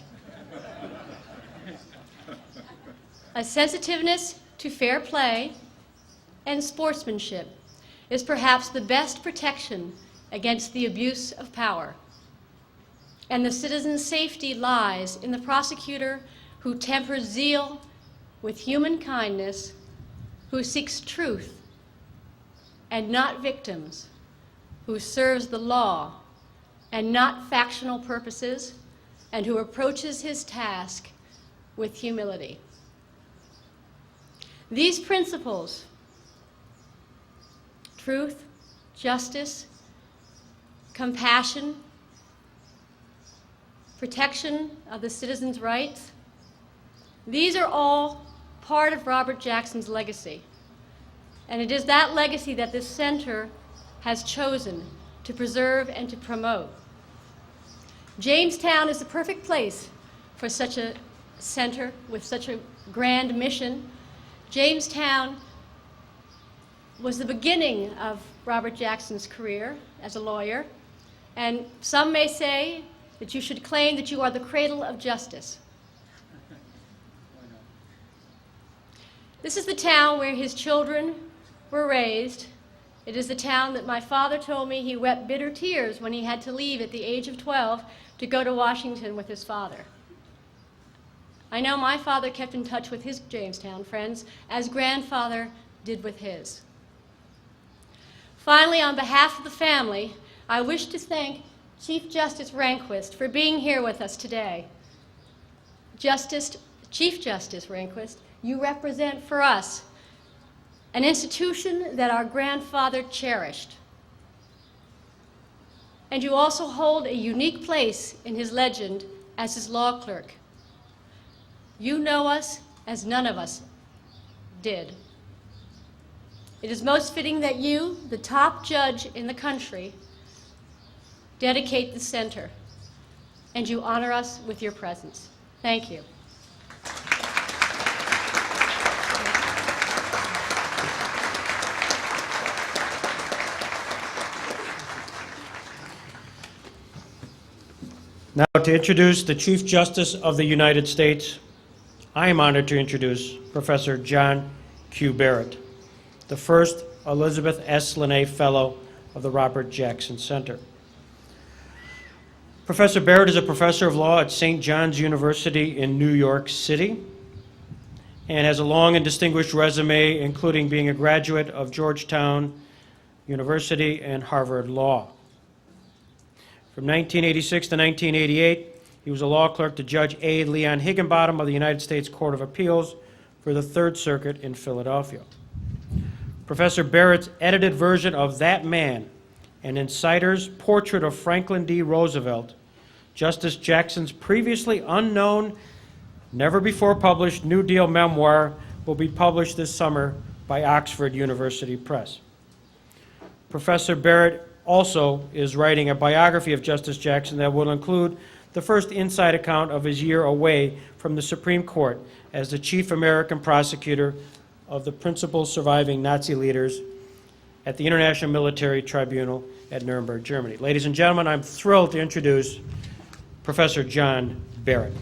A sensitiveness to fair play and sportsmanship is perhaps the best protection against the abuse of power. And the citizen's safety lies in the prosecutor who tempers zeal with human kindness, who seeks truth and not victims, who serves the law and not factional purposes, and who approaches his task with humility. These principles, truth, justice, compassion, protection of the citizen's rights, these are all part of Robert Jackson's legacy. And it is that legacy that this center has chosen to preserve and to promote. Jamestown is the perfect place for such a center with such a grand mission. Jamestown was the beginning of Robert Jackson's career as a lawyer, and some may say that you should claim that you are the cradle of justice. This is the town where his children were raised. It is the town that my father told me he wept bitter tears when he had to leave at the age of 12 to go to Washington with his father. I know my father kept in touch with his Jamestown friends, as grandfather did with his. Finally, on behalf of the family, I wish to thank Chief Justice Rehnquist for being here with us today. Chief Justice Rehnquist, you represent for us an institution that our grandfather cherished. And you also hold a unique place in his legend as his law clerk. You know us as none of us did. It is most fitting that you, the top judge in the country, dedicate the center, and you honor us with your presence. Thank you. Now, to introduce the Chief Justice of the United States, I am honored to introduce Professor John Q. Barrett, the first Elizabeth S. Lene Fellow of the Robert Jackson Center. Professor Barrett is a professor of law at St. John's University in New York City and has a long and distinguished resume, including being a graduate of Georgetown University and Harvard Law. From 1986 to 1988, he was a law clerk to Judge A. Leon Higginbottom of the United States Court of Appeals for the Third Circuit in Philadelphia. Professor Barrett's edited version of That Man, an insider's portrait of Franklin D. Roosevelt, Justice Jackson's previously unknown, never before published New Deal memoir, will be published this summer by Oxford University Press. Professor Barrett also is writing a biography of Justice Jackson that will include the first inside account of his year away from the Supreme Court as the chief American prosecutor of the principal surviving Nazi leaders at the International Military Tribunal at Nuremberg, Germany. Ladies and gentlemen, I'm thrilled to introduce Professor John Barrett.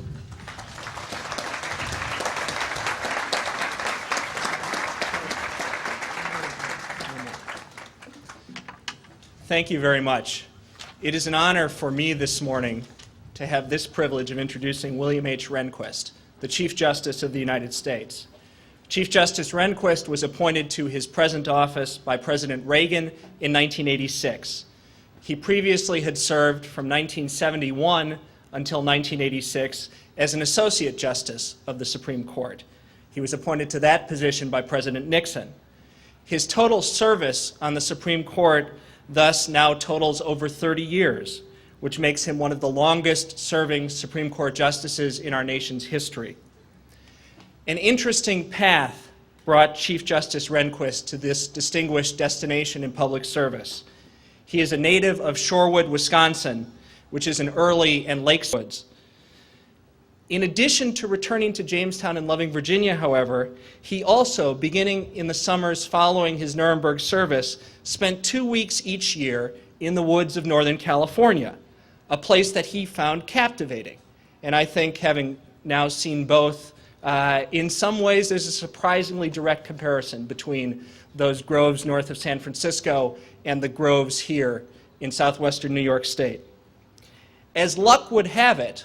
Thank you very much. It is an honor for me this morning to have this privilege of introducing William H. Rehnquist, the Chief Justice of the United States. Chief Justice Rehnquist was appointed to his present office by President Reagan in 1986. He previously had served from 1971 until 1986 as an Associate Justice of the Supreme Court. He was appointed to that position by President Nixon. His total service on the Supreme Court thus now totals over 30 years, which makes him one of the longest-serving Supreme Court justices in our nation's history. An interesting path brought Chief Justice Rehnquist to this distinguished destination in public service. He is a native of Shorewood, Wisconsin, which is an early and lakewoods. In addition to returning to Jamestown and Loving, Virginia, however, he also, beginning in the summers following his Nuremberg service, spent 2 weeks each year in the woods of Northern California, a place that he found captivating. And I think, having now seen both, in some ways there's a surprisingly direct comparison between those groves north of San Francisco and the groves here in southwestern New York State. As luck would have it,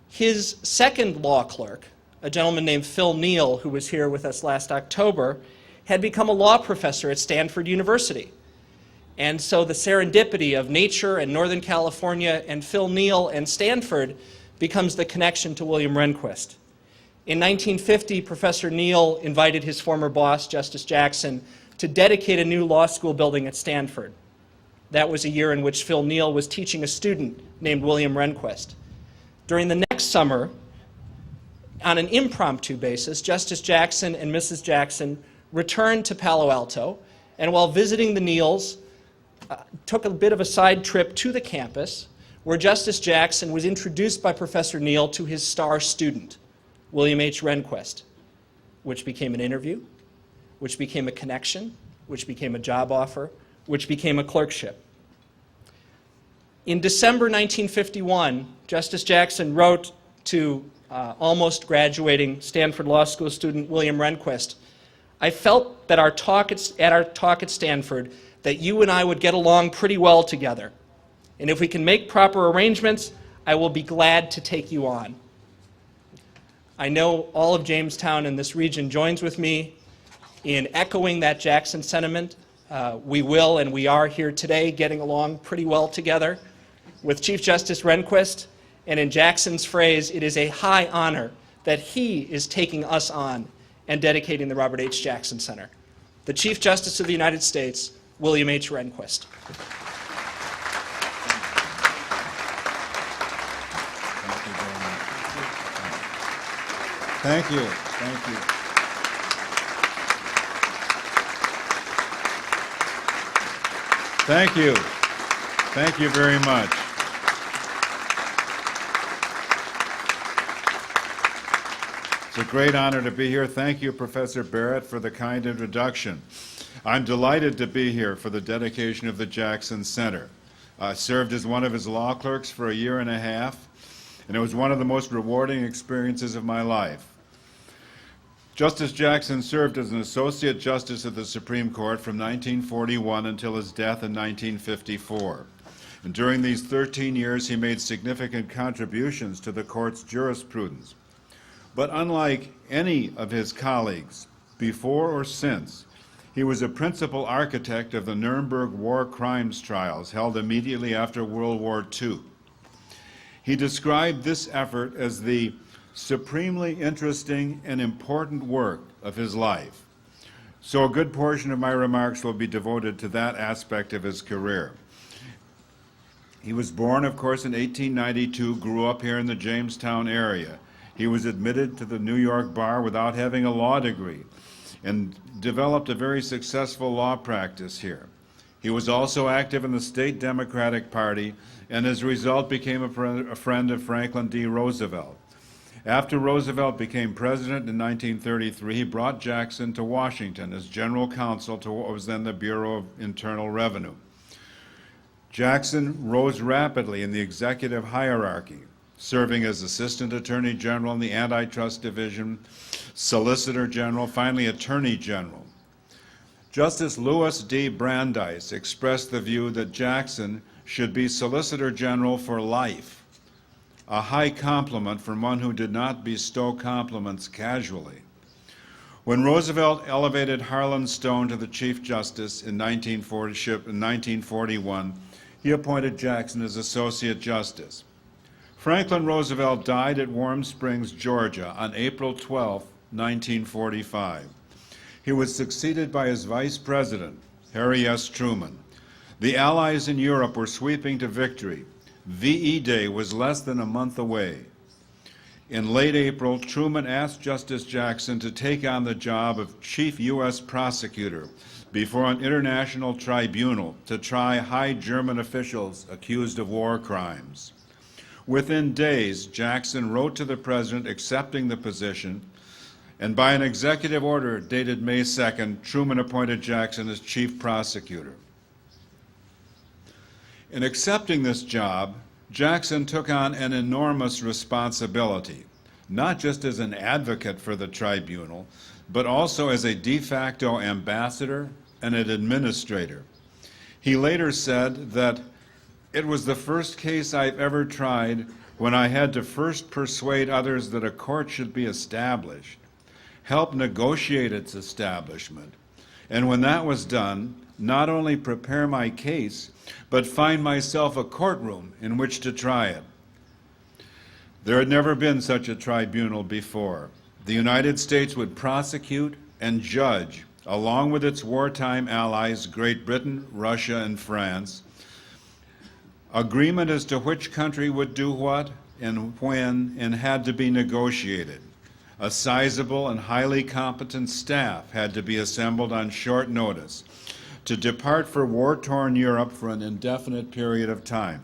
his second law clerk, a gentleman named Phil Neal, who was here with us last October, had become a law professor at Stanford University. And so the serendipity of nature and Northern California and Phil Neal and Stanford becomes the connection to William Rehnquist. In 1950, Professor Neal invited his former boss, Justice Jackson, to dedicate a new law school building at Stanford. That was a year in which Phil Neal was teaching a student named William Rehnquist. During the next summer, on an impromptu basis, Justice Jackson and Mrs. Jackson returned to Palo Alto, and while visiting the Neals, took a bit of a side trip to the campus, where Justice Jackson was introduced by Professor Neal to his star student, William H. Rehnquist, which became an interview, which became a connection, which became a job offer, which became a clerkship. In December 1951, Justice Jackson wrote to almost graduating Stanford Law School student William Rehnquist, "I felt that at our talk at Stanford that you and I would get along pretty well together. And if we can make proper arrangements, I will be glad to take you on." I know all of Jamestown and this region joins with me in echoing that Jackson sentiment. We will and we are here today getting along pretty well together with Chief Justice Rehnquist, and in Jackson's phrase, it is a high honor that he is taking us on and dedicating the Robert H. Jackson Center. The Chief Justice of the United States, William H. Rehnquist. Thank you. Thank you. Thank you. Thank you very much. It's a great honor to be here. Thank you, Professor Barrett, for the kind introduction. I'm delighted to be here for the dedication of the Jackson Center. I served as one of his law clerks for 1.5 years, and it was one of the most rewarding experiences of my life. Justice Jackson served as an Associate Justice of the Supreme Court from 1941 until his death in 1954. And during these 13 years, he made significant contributions to the court's jurisprudence. But unlike any of his colleagues, before or since, he was a principal architect of the Nuremberg war crimes trials held immediately after World War II. He described this effort as the supremely interesting and important work of his life. So a good portion of my remarks will be devoted to that aspect of his career. He was born, of course, in 1892, grew up here in the Jamestown area. He was admitted to the New York bar without having a law degree and developed a very successful law practice here. He was also active in the state Democratic Party and as a result became a friend of Franklin D. Roosevelt. After Roosevelt became president in 1933, he brought Jackson to Washington as general counsel to what was then the Bureau of Internal Revenue. Jackson rose rapidly in the executive hierarchy, serving as Assistant Attorney General in the Antitrust Division, Solicitor General, finally Attorney General. Justice Louis D. Brandeis expressed the view that Jackson should be Solicitor General for life, a high compliment from one who did not bestow compliments casually. When Roosevelt elevated Harlan Stone to the Chief Justice in 1941, he appointed Jackson as Associate Justice. Franklin Roosevelt died at Warm Springs, Georgia on April 12, 1945. He was succeeded by his vice president, Harry S. Truman. The Allies in Europe were sweeping to victory. VE Day was less than a month away. In late April, Truman asked Justice Jackson to take on the job of chief U.S. prosecutor before an international tribunal to try high German officials accused of war crimes. Within days, Jackson wrote to the president accepting the position, and by an executive order dated May 2nd, Truman appointed Jackson as chief prosecutor. In accepting this job, Jackson took on an enormous responsibility, not just as an advocate for the tribunal, but also as a de facto ambassador and an administrator. He later said that it was the first case I've ever tried when I had to first persuade others that a court should be established, help negotiate its establishment, and when that was done, not only prepare my case, but find myself a courtroom in which to try it. There had never been such a tribunal before. The United States would prosecute and judge, along with its wartime allies, Great Britain, Russia, and France. Agreement as to which country would do what and when and had to be negotiated. A sizable and highly competent staff had to be assembled on short notice to depart for war-torn Europe for an indefinite period of time.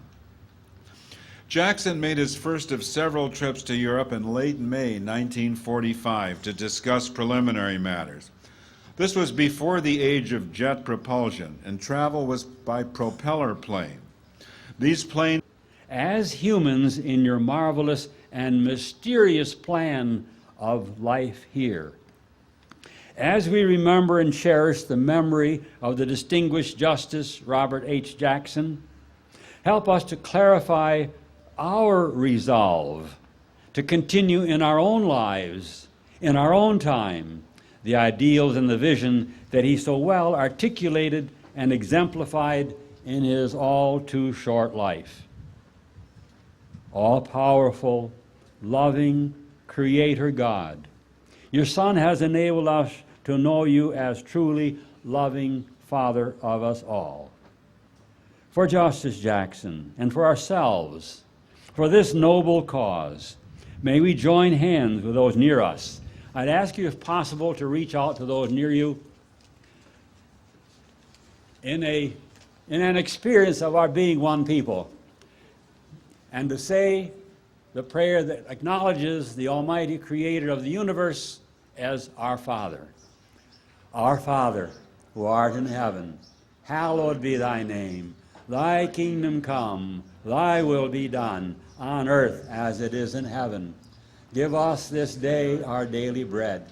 Jackson made his first of several trips to Europe in late May 1945 to discuss preliminary matters. This was before the age of jet propulsion, and travel was by propeller plane. These planes, as humans in your marvelous and mysterious plan of life here. As we remember and cherish the memory of the distinguished Justice Robert H. Jackson, help us to clarify our resolve to continue in our own lives, in our own time, the ideals and the vision that he so well articulated and exemplified in his all too short life. All-powerful, loving Creator God, your Son has enabled us to know you as truly loving Father of us all. For Justice Jackson and for ourselves, for this noble cause, may we join hands with those near us. I'd ask you, if possible, to reach out to those near you in an experience of our being one people, and to say the prayer that acknowledges the Almighty Creator of the universe as our Father. Our Father, who art in heaven, hallowed be thy name. Thy kingdom come, thy will be done, on earth as it is in heaven. Give us this day our daily bread,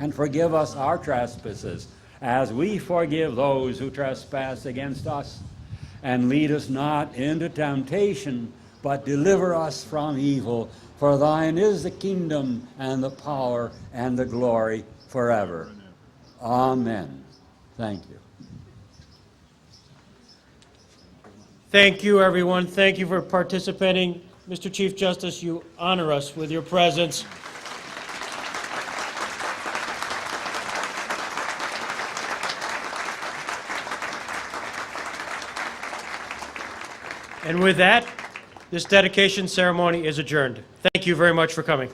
and forgive us our trespasses, as we forgive those who trespass against us. And lead us not into temptation, but deliver us from evil. For thine is the kingdom, and the power, and the glory forever. Amen. Thank you. Thank you, everyone. Thank you for participating. Mr. Chief Justice, you honor us with your presence. And with that, this dedication ceremony is adjourned. Thank you very much for coming.